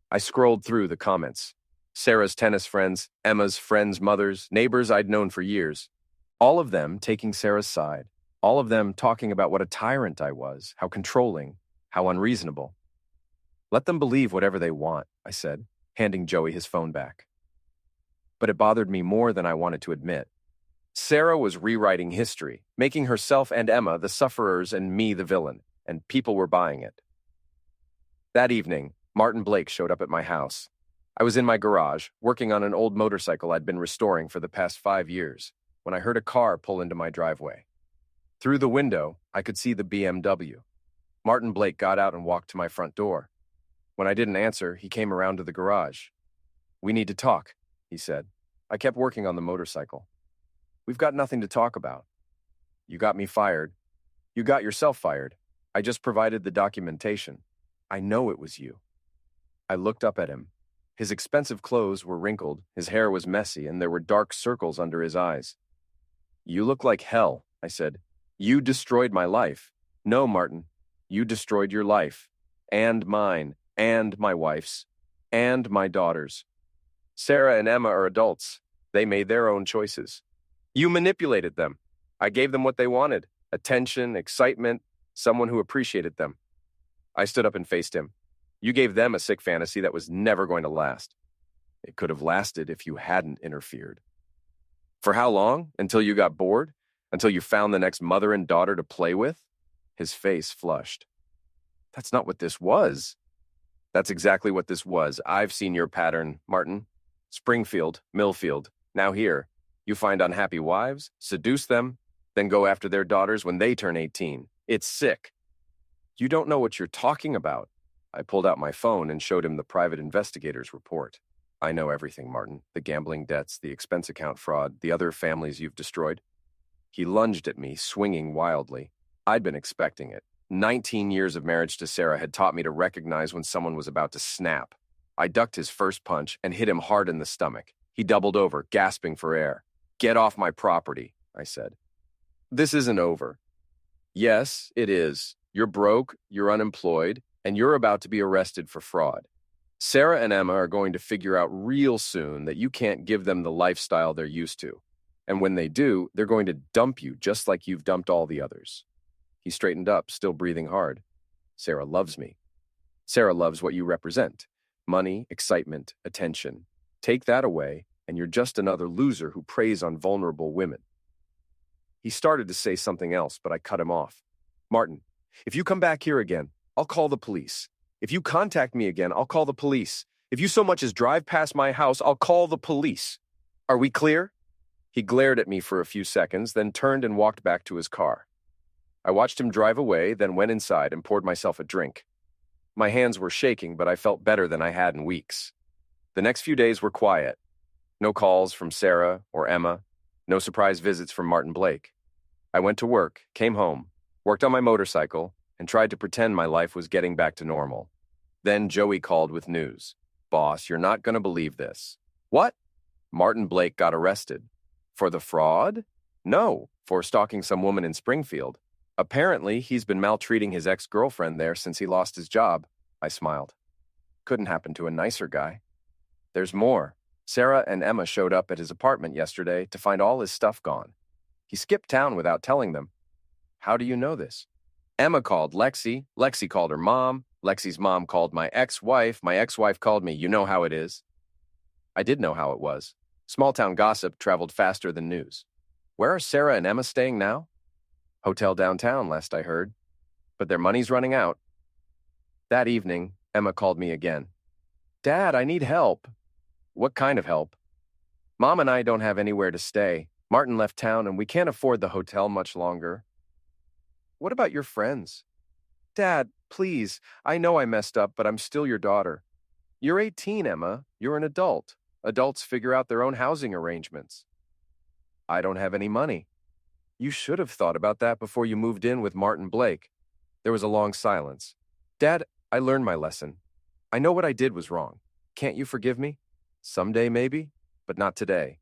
I scrolled through the comments. Sarah's tennis friends, Emma's friends' mothers, neighbors I'd known for years. All of them taking Sarah's side. All of them talking about what a tyrant I was, how controlling, how unreasonable. Let them believe whatever they want, I said, handing Joey his phone back. But it bothered me more than I wanted to admit. Sarah was rewriting history, making herself and Emma the sufferers and me the villain, and people were buying it. That evening, Martin Blake showed up at my house. I was in my garage, working on an old motorcycle I'd been restoring for the past 5 years, when I heard a car pull into my driveway. Through the window, I could see the BMW. Martin Blake got out and walked to my front door. When I didn't answer, he came around to the garage. We need to talk, he said. I kept working on the motorcycle. We've got nothing to talk about. You got me fired. You got yourself fired. I just provided the documentation. I know it was you. I looked up at him. His expensive clothes were wrinkled, his hair was messy, and there were dark circles under his eyes. You look like hell, I said. You destroyed my life. No, Martin. You destroyed your life. And mine. And my wife's. And my daughter's. Sarah and Emma are adults. They made their own choices. You manipulated them. I gave them what they wanted. Attention, excitement, someone who appreciated them. I stood up and faced him. You gave them a sick fantasy that was never going to last. It could have lasted if you hadn't interfered. For how long? Until you got bored? Until you found the next mother and daughter to play with? His face flushed. That's not what this was. That's exactly what this was. I've seen your pattern, Martin. Springfield, Millfield. Now here. You find unhappy wives, seduce them, then go after their daughters when they turn 18. It's sick. You don't know what you're talking about. I pulled out my phone and showed him the private investigator's report. I know everything, Martin. The gambling debts, the expense account fraud, the other families you've destroyed. He lunged at me, swinging wildly. I'd been expecting it. 19 years of marriage to Sarah had taught me to recognize when someone was about to snap. I ducked his first punch and hit him hard in the stomach. He doubled over, gasping for air. Get off my property, I said. This isn't over. Yes, it is. You're broke, you're unemployed, and you're about to be arrested for fraud. Sarah and Emma are going to figure out real soon that you can't give them the lifestyle they're used to. And when they do, they're going to dump you just like you've dumped all the others. He straightened up, still breathing hard. Sarah loves me. Sarah loves what you represent. Money, excitement, attention. Take that away, and you're just another loser who preys on vulnerable women. He started to say something else, but I cut him off. Martin, if you come back here again, I'll call the police. If you contact me again, I'll call the police. If you so much as drive past my house, I'll call the police. Are we clear? He glared at me for a few seconds, then turned and walked back to his car. I watched him drive away, then went inside and poured myself a drink. My hands were shaking, but I felt better than I had in weeks. The next few days were quiet. No calls from Sarah or Emma. No surprise visits from Martin Blake. I went to work, came home, worked on my motorcycle, and tried to pretend my life was getting back to normal. Then Joey called with news. Boss, you're not going to believe this. What? Martin Blake got arrested. For the fraud? No, for stalking some woman in Springfield. Apparently, he's been maltreating his ex-girlfriend there since he lost his job. I smiled. Couldn't happen to a nicer guy. There's more. Sarah and Emma showed up at his apartment yesterday to find all his stuff gone. He skipped town without telling them. How do you know this? Emma called Lexi. Lexi called her mom. Lexi's mom called my ex-wife. My ex-wife called me. You know how it is. I did know how it was. Small-town gossip traveled faster than news. Where are Sarah and Emma staying now? Hotel downtown, last I heard. But their money's running out. That evening, Emma called me again. Dad, I need help. What kind of help? Mom and I don't have anywhere to stay. Martin left town and we can't afford the hotel much longer. What about your friends? Dad, please, I know I messed up, but I'm still your daughter. You're 18, Emma. You're an adult. Adults figure out their own housing arrangements. I don't have any money. You should have thought about that before you moved in with Martin Blake. There was a long silence. Dad, I learned my lesson. I know what I did was wrong. Can't you forgive me? Someday, maybe, but not today.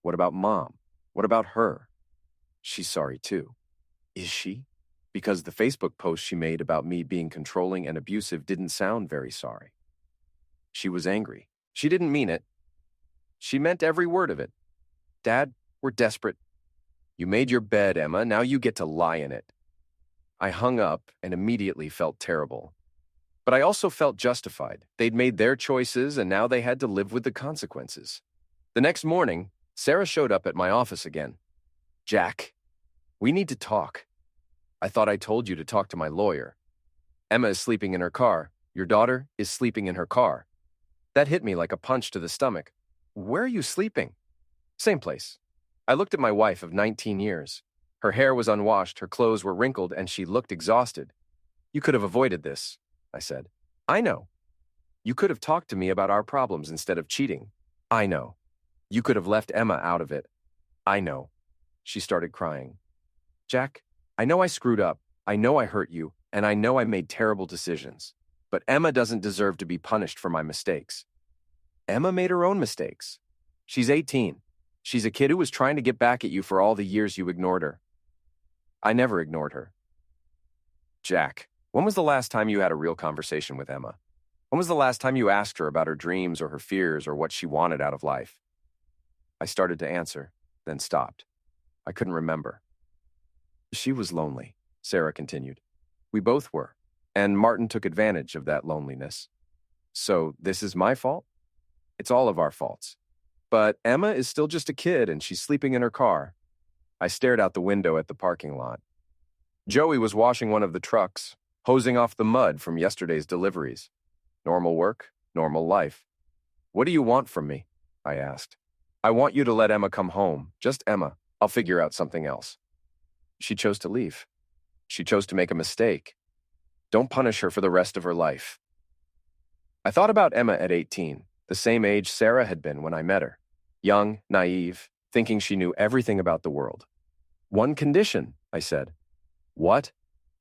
What about Mom? What about her? She's sorry, too. Is she? Because the Facebook post she made about me being controlling and abusive didn't sound very sorry. She was angry. She didn't mean it. She meant every word of it. Dad, we're desperate. You made your bed, Emma. Now you get to lie in it. I hung up and immediately felt terrible. But I also felt justified. They'd made their choices and now they had to live with the consequences. The next morning, Sarah showed up at my office again. Jack, we need to talk. I thought I told you to talk to my lawyer. Emma is sleeping in her car. Your daughter is sleeping in her car. That hit me like a punch to the stomach. Where are you sleeping? Same place. I looked at my wife of 19 years. Her hair was unwashed, her clothes were wrinkled, and she looked exhausted. You could have avoided this, I said. I know. You could have talked to me about our problems instead of cheating. I know. You could have left Emma out of it. I know. She started crying. Jack, I know I screwed up. I know I hurt you, and I know I made terrible decisions. But Emma doesn't deserve to be punished for my mistakes. Emma made her own mistakes. She's 18. She's a kid who was trying to get back at you for all the years you ignored her. I never ignored her. Jack, when was the last time you had a real conversation with Emma? When was the last time you asked her about her dreams or her fears or what she wanted out of life? I started to answer, then stopped. I couldn't remember. She was lonely, Sarah continued. We both were, and Martin took advantage of that loneliness. So this is my fault? It's all of our faults. But Emma is still just a kid and she's sleeping in her car. I stared out the window at the parking lot. Joey was washing one of the trucks, hosing off the mud from yesterday's deliveries. Normal work, normal life. What do you want from me? I asked. I want you to let Emma come home. Just Emma. I'll figure out something else. She chose to leave. She chose to make a mistake. Don't punish her for the rest of her life. I thought about Emma at 18, the same age Sarah had been when I met her. Young, naive, thinking she knew everything about the world. One condition, I said. What?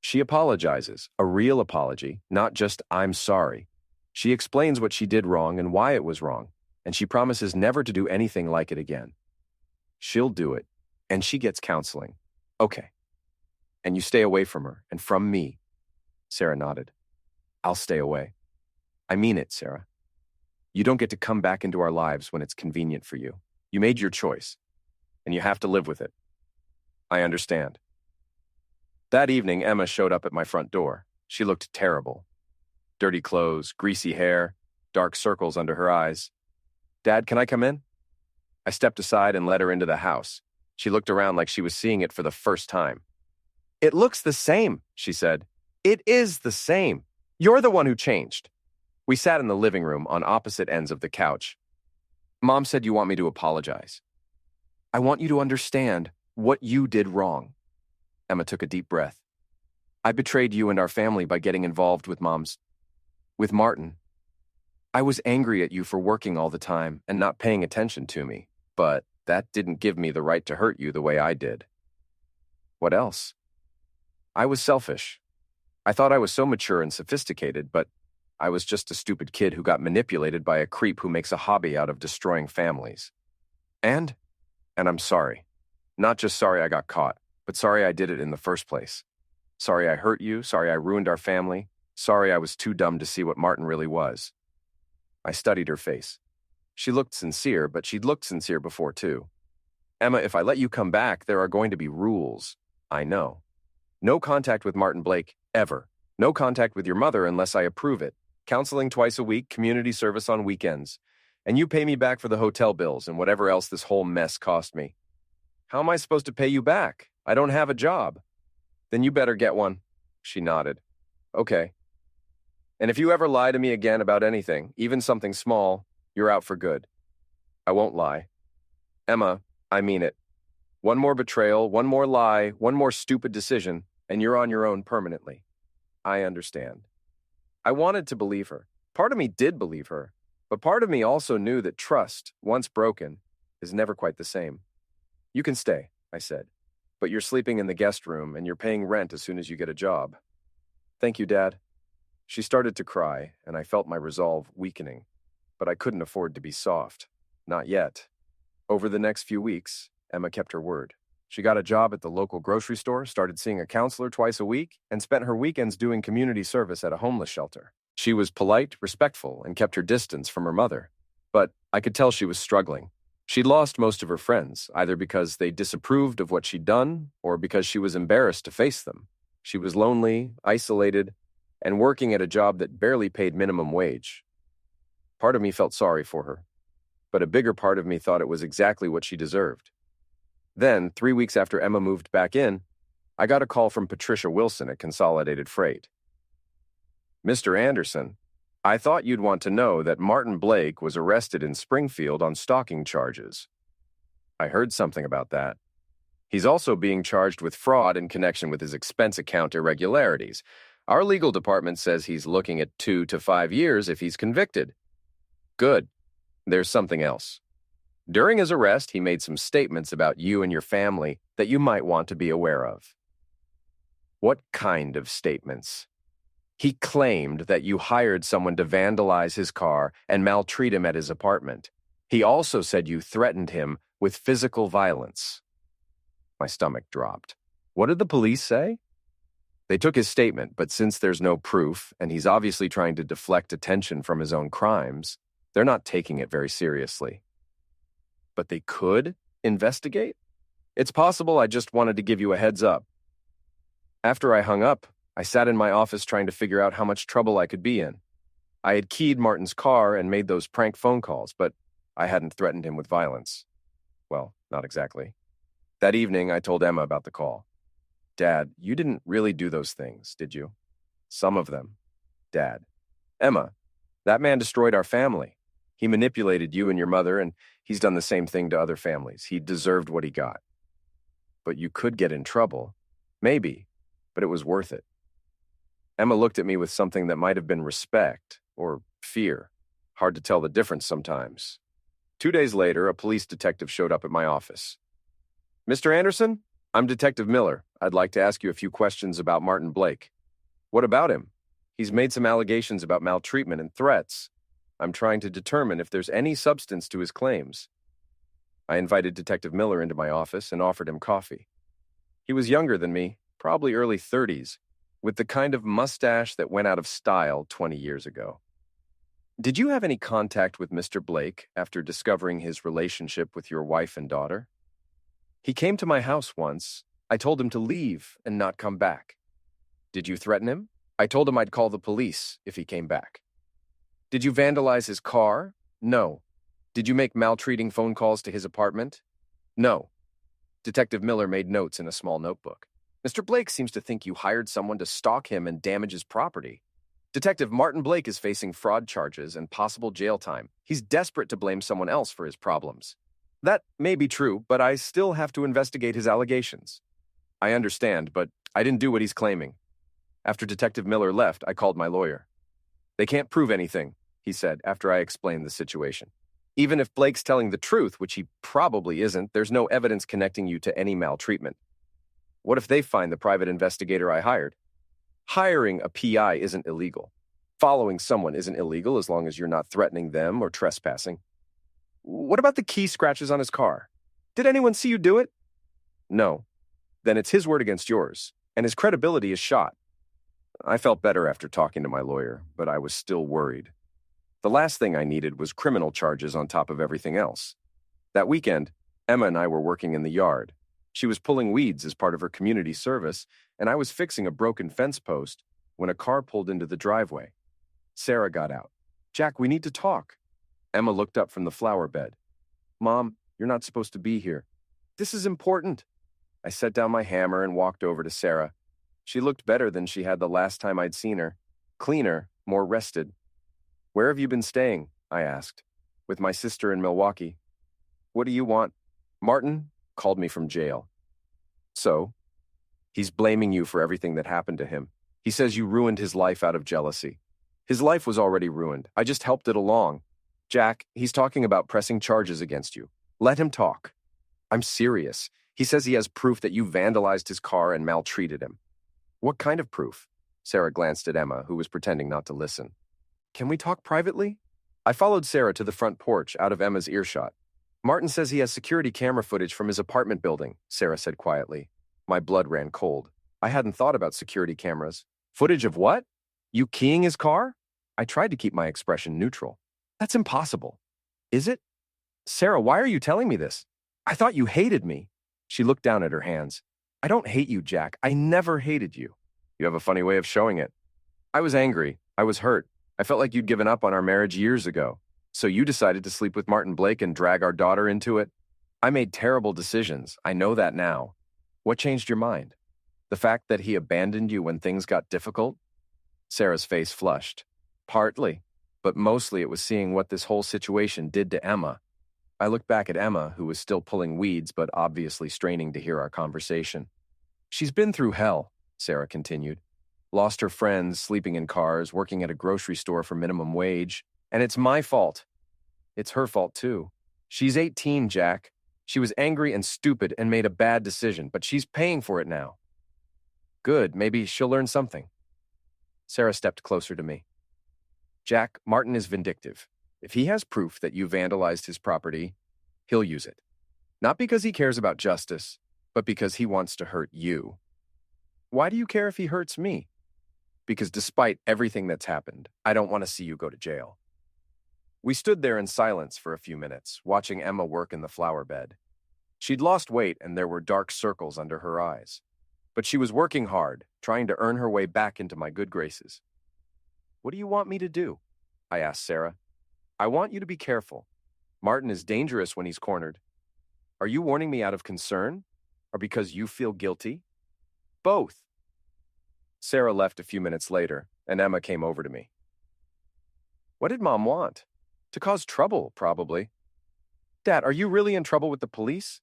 She apologizes, a real apology, not just I'm sorry. She explains what she did wrong and why it was wrong, and she promises never to do anything like it again. She'll do it, and she gets counseling. Okay. And you stay away from her, and from me. Sarah nodded. I'll stay away. I mean it, Sarah. You don't get to come back into our lives when it's convenient for you. You made your choice, and you have to live with it. I understand. That evening, Emma showed up at my front door. She looked terrible. Dirty clothes, greasy hair, dark circles under her eyes. Dad, can I come in? I stepped aside and let her into the house. She looked around like she was seeing it for the first time. It looks the same, she said. It is the same. You're the one who changed. We sat in the living room on opposite ends of the couch. Mom said you want me to apologize. I want you to understand what you did wrong. Emma took a deep breath. I betrayed you and our family by getting involved with Martin. I was angry at you for working all the time and not paying attention to me, but that didn't give me the right to hurt you the way I did. What else? I was selfish. I thought I was so mature and sophisticated, but I was just a stupid kid who got manipulated by a creep who makes a hobby out of destroying families. And I'm sorry. Not just sorry I got caught, but sorry I did it in the first place. Sorry I hurt you, sorry I ruined our family, sorry I was too dumb to see what Martin really was. I studied her face. She looked sincere, but she'd looked sincere before too. Emma, if I let you come back, there are going to be rules. I know. No contact with Martin Blake, ever. No contact with your mother unless I approve it. Counseling twice a week, community service on weekends. And you pay me back for the hotel bills and whatever else this whole mess cost me. How am I supposed to pay you back? I don't have a job. Then you better get one. She nodded. Okay. And if you ever lie to me again about anything, even something small, you're out for good. I won't lie. Emma, I mean it. One more betrayal, one more lie, one more stupid decision, and you're on your own permanently. I understand. I wanted to believe her. Part of me did believe her, but part of me also knew that trust, once broken, is never quite the same. You can stay, I said, but you're sleeping in the guest room and you're paying rent as soon as you get a job. Thank you, Dad. She started to cry, and I felt my resolve weakening, but I couldn't afford to be soft. Not yet. Over the next few weeks, Emma kept her word. She got a job at the local grocery store, started seeing a counselor twice a week, and spent her weekends doing community service at a homeless shelter. She was polite, respectful, and kept her distance from her mother. But I could tell she was struggling. She'd lost most of her friends, either because they disapproved of what she'd done or because she was embarrassed to face them. She was lonely, isolated, and working at a job that barely paid minimum wage. Part of me felt sorry for her, but a bigger part of me thought it was exactly what she deserved. Then, 3 weeks after Emma moved back in, I got a call from Patricia Wilson at Consolidated Freight. Mr. Anderson, I thought you'd want to know that Martin Blake was arrested in Springfield on stalking charges. I heard something about that. He's also being charged with fraud in connection with his expense account irregularities. Our legal department says he's looking at 2 to 5 years if he's convicted. Good. There's something else. During his arrest, he made some statements about you and your family that you might want to be aware of. What kind of statements? He claimed that you hired someone to vandalize his car and maltreat him at his apartment. He also said you threatened him with physical violence. My stomach dropped. What did the police say? They took his statement, but since there's no proof, and he's obviously trying to deflect attention from his own crimes, they're not taking it very seriously. But they could investigate? It's possible. I just wanted to give you a heads up. After I hung up, I sat in my office trying to figure out how much trouble I could be in. I had keyed Martin's car and made those prank phone calls, but I hadn't threatened him with violence. Well, not exactly. That evening, I told Emma about the call. Dad, you didn't really do those things, did you? Some of them. Dad. Emma, that man destroyed our family. He manipulated you and your mother, and he's done the same thing to other families. He deserved what he got. But you could get in trouble. Maybe, but it was worth it. Emma looked at me with something that might have been respect or fear. Hard to tell the difference sometimes. 2 days later, a police detective showed up at my office. Mr. Anderson, I'm Detective Miller. I'd like to ask you a few questions about Martin Blake. What about him? He's made some allegations about maltreatment and threats. I'm trying to determine if there's any substance to his claims. I invited Detective Miller into my office and offered him coffee. He was younger than me, probably early 30s, with the kind of mustache that went out of style 20 years ago. Did you have any contact with Mr. Blake after discovering his relationship with your wife and daughter? He came to my house once. I told him to leave and not come back. Did you threaten him? I told him I'd call the police if he came back. Did you vandalize his car? No. Did you make maltreating phone calls to his apartment? No. Detective Miller made notes in a small notebook. Mr. Blake seems to think you hired someone to stalk him and damage his property. Detective Martin Blake is facing fraud charges and possible jail time. He's desperate to blame someone else for his problems. That may be true, but I still have to investigate his allegations. I understand, but I didn't do what he's claiming. After Detective Miller left, I called my lawyer. They can't prove anything, he said after I explained the situation. Even if Blake's telling the truth, which he probably isn't, there's no evidence connecting you to any maltreatment. What if they find the private investigator I hired? Hiring a PI isn't illegal. Following someone isn't illegal as long as you're not threatening them or trespassing. What about the key scratches on his car? Did anyone see you do it? No. Then it's his word against yours, and his credibility is shot. I felt better after talking to my lawyer, but I was still worried. The last thing I needed was criminal charges on top of everything else. That weekend, Emma and I were working in the yard. She was pulling weeds as part of her community service, and I was fixing a broken fence post when a car pulled into the driveway. Sarah got out. Jack, we need to talk. Emma looked up from the flower bed. Mom, you're not supposed to be here. This is important. I set down my hammer and walked over to Sarah. She looked better than she had the last time I'd seen her. Cleaner, more rested. Where have you been staying? I asked. With my sister in Milwaukee. What do you want? Martin called me from jail. So? He's blaming you for everything that happened to him. He says you ruined his life out of jealousy. His life was already ruined. I just helped it along. Jack, he's talking about pressing charges against you. Let him talk. I'm serious. He says he has proof that you vandalized his car and maltreated him. What kind of proof? Sarah glanced at Emma, who was pretending not to listen. Can we talk privately? I followed Sarah to the front porch, out of Emma's earshot. Martin says he has security camera footage from his apartment building, Sarah said quietly. My blood ran cold. I hadn't thought about security cameras. Footage of what? You keying his car? I tried to keep my expression neutral. That's impossible. Is it? Sarah, why are you telling me this? I thought you hated me. She looked down at her hands. I don't hate you, Jack. I never hated you. You have a funny way of showing it. I was angry. I was hurt. I felt like you'd given up on our marriage years ago. So you decided to sleep with Martin Blake and drag our daughter into it? I made terrible decisions. I know that now. What changed your mind? The fact that he abandoned you when things got difficult? Sarah's face flushed. Partly, but mostly it was seeing what this whole situation did to Emma. I looked back at Emma, who was still pulling weeds but obviously straining to hear our conversation. She's been through hell, Sarah continued. Lost her friends, sleeping in cars, working at a grocery store for minimum wage. And it's my fault. It's her fault, too. She's 18, Jack. She was angry and stupid and made a bad decision, but she's paying for it now. Good, maybe she'll learn something. Sarah stepped closer to me. Jack, Martin is vindictive. If he has proof that you vandalized his property, he'll use it. Not because he cares about justice, but because he wants to hurt you. Why do you care if he hurts me? Because despite everything that's happened, I don't want to see you go to jail. We stood there in silence for a few minutes, watching Emma work in the flower bed. She'd lost weight and there were dark circles under her eyes. But she was working hard, trying to earn her way back into my good graces. What do you want me to do? I asked Sarah. I want you to be careful. Martin is dangerous when he's cornered. Are you warning me out of concern? Or because you feel guilty? Both. Sarah left a few minutes later, and Emma came over to me. What did Mom want? To cause trouble, probably. Dad, are you really in trouble with the police?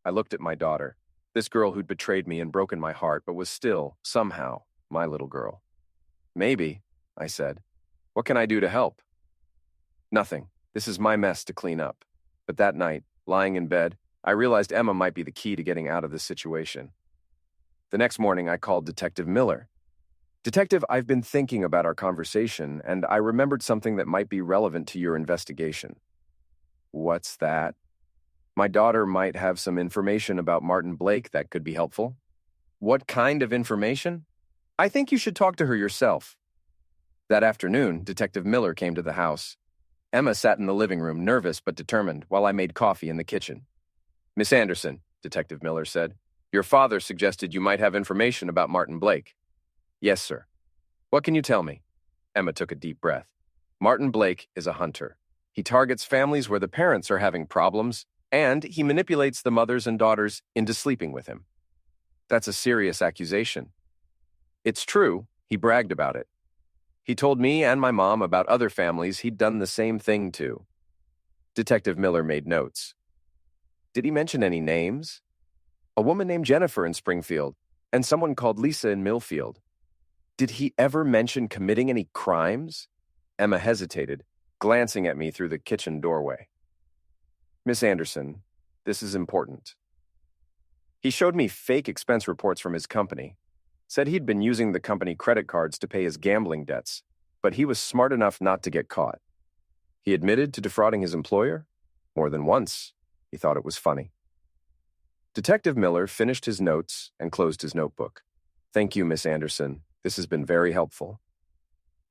I looked at my daughter, this girl who'd betrayed me and broken my heart, but was still, somehow, my little girl. Maybe, I said. What can I do to help? Nothing. This is my mess to clean up. But that night, lying in bed, I realized Emma might be the key to getting out of this situation. The next morning, I called Detective Miller. Detective, I've been thinking about our conversation, and I remembered something that might be relevant to your investigation. What's that? My daughter might have some information about Martin Blake that could be helpful. What kind of information? I think you should talk to her yourself. That afternoon, Detective Miller came to the house. Emma sat in the living room, nervous but determined, while I made coffee in the kitchen. Miss Anderson, Detective Miller said, your father suggested you might have information about Martin Blake. Yes, sir. What can you tell me? Emma took a deep breath. Martin Blake is a hunter. He targets families where the parents are having problems, and he manipulates the mothers and daughters into sleeping with him. That's a serious accusation. It's true, he bragged about it. He told me and my mom about other families he'd done the same thing to. Detective Miller made notes. Did he mention any names? A woman named Jennifer in Springfield, and someone called Lisa in Millfield. Did he ever mention committing any crimes? Emma hesitated, glancing at me through the kitchen doorway. Miss Anderson, this is important. He showed me fake expense reports from his company, said he'd been using the company credit cards to pay his gambling debts, but he was smart enough not to get caught. He admitted to defrauding his employer more than once. He thought it was funny. Detective Miller finished his notes and closed his notebook. Thank you, Miss Anderson. This has been very helpful.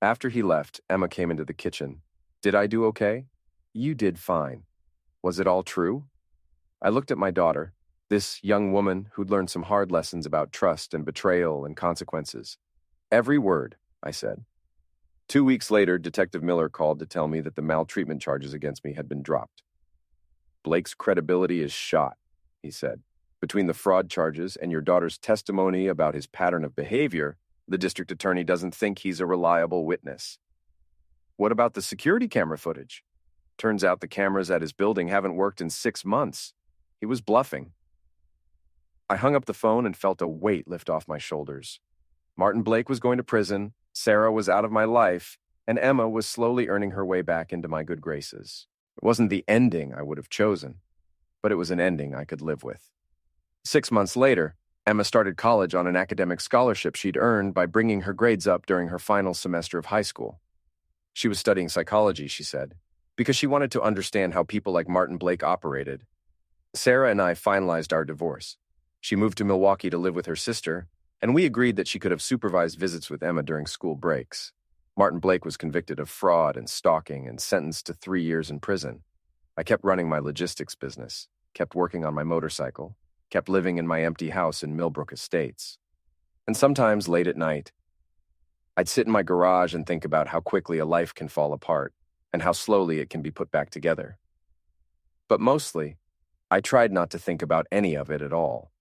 After he left, Emma came into the kitchen. Did I do okay? You did fine. Was it all true? I looked at my daughter, this young woman who'd learned some hard lessons about trust and betrayal and consequences. Every word, I said. 2 weeks later, Detective Miller called to tell me that the maltreatment charges against me had been dropped. Blake's credibility is shot, he said. Between the fraud charges and your daughter's testimony about his pattern of behavior, the district attorney doesn't think he's a reliable witness. What about the security camera footage? Turns out the cameras at his building haven't worked in 6 months. He was bluffing. I hung up the phone and felt a weight lift off my shoulders. Martin Blake was going to prison, Sarah was out of my life, and Emma was slowly earning her way back into my good graces. It wasn't the ending I would have chosen, but it was an ending I could live with. 6 months later, Emma started college on an academic scholarship she'd earned by bringing her grades up during her final semester of high school. She was studying psychology, she said, because she wanted to understand how people like Martin Blake operated. Sarah and I finalized our divorce. She moved to Milwaukee to live with her sister, and we agreed that she could have supervised visits with Emma during school breaks. Martin Blake was convicted of fraud and stalking and sentenced to 3 years in prison. I kept running my logistics business, kept working on my motorcycle, kept living in my empty house in Millbrook Estates. And sometimes late at night, I'd sit in my garage and think about how quickly a life can fall apart and how slowly it can be put back together. But mostly, I tried not to think about any of it at all.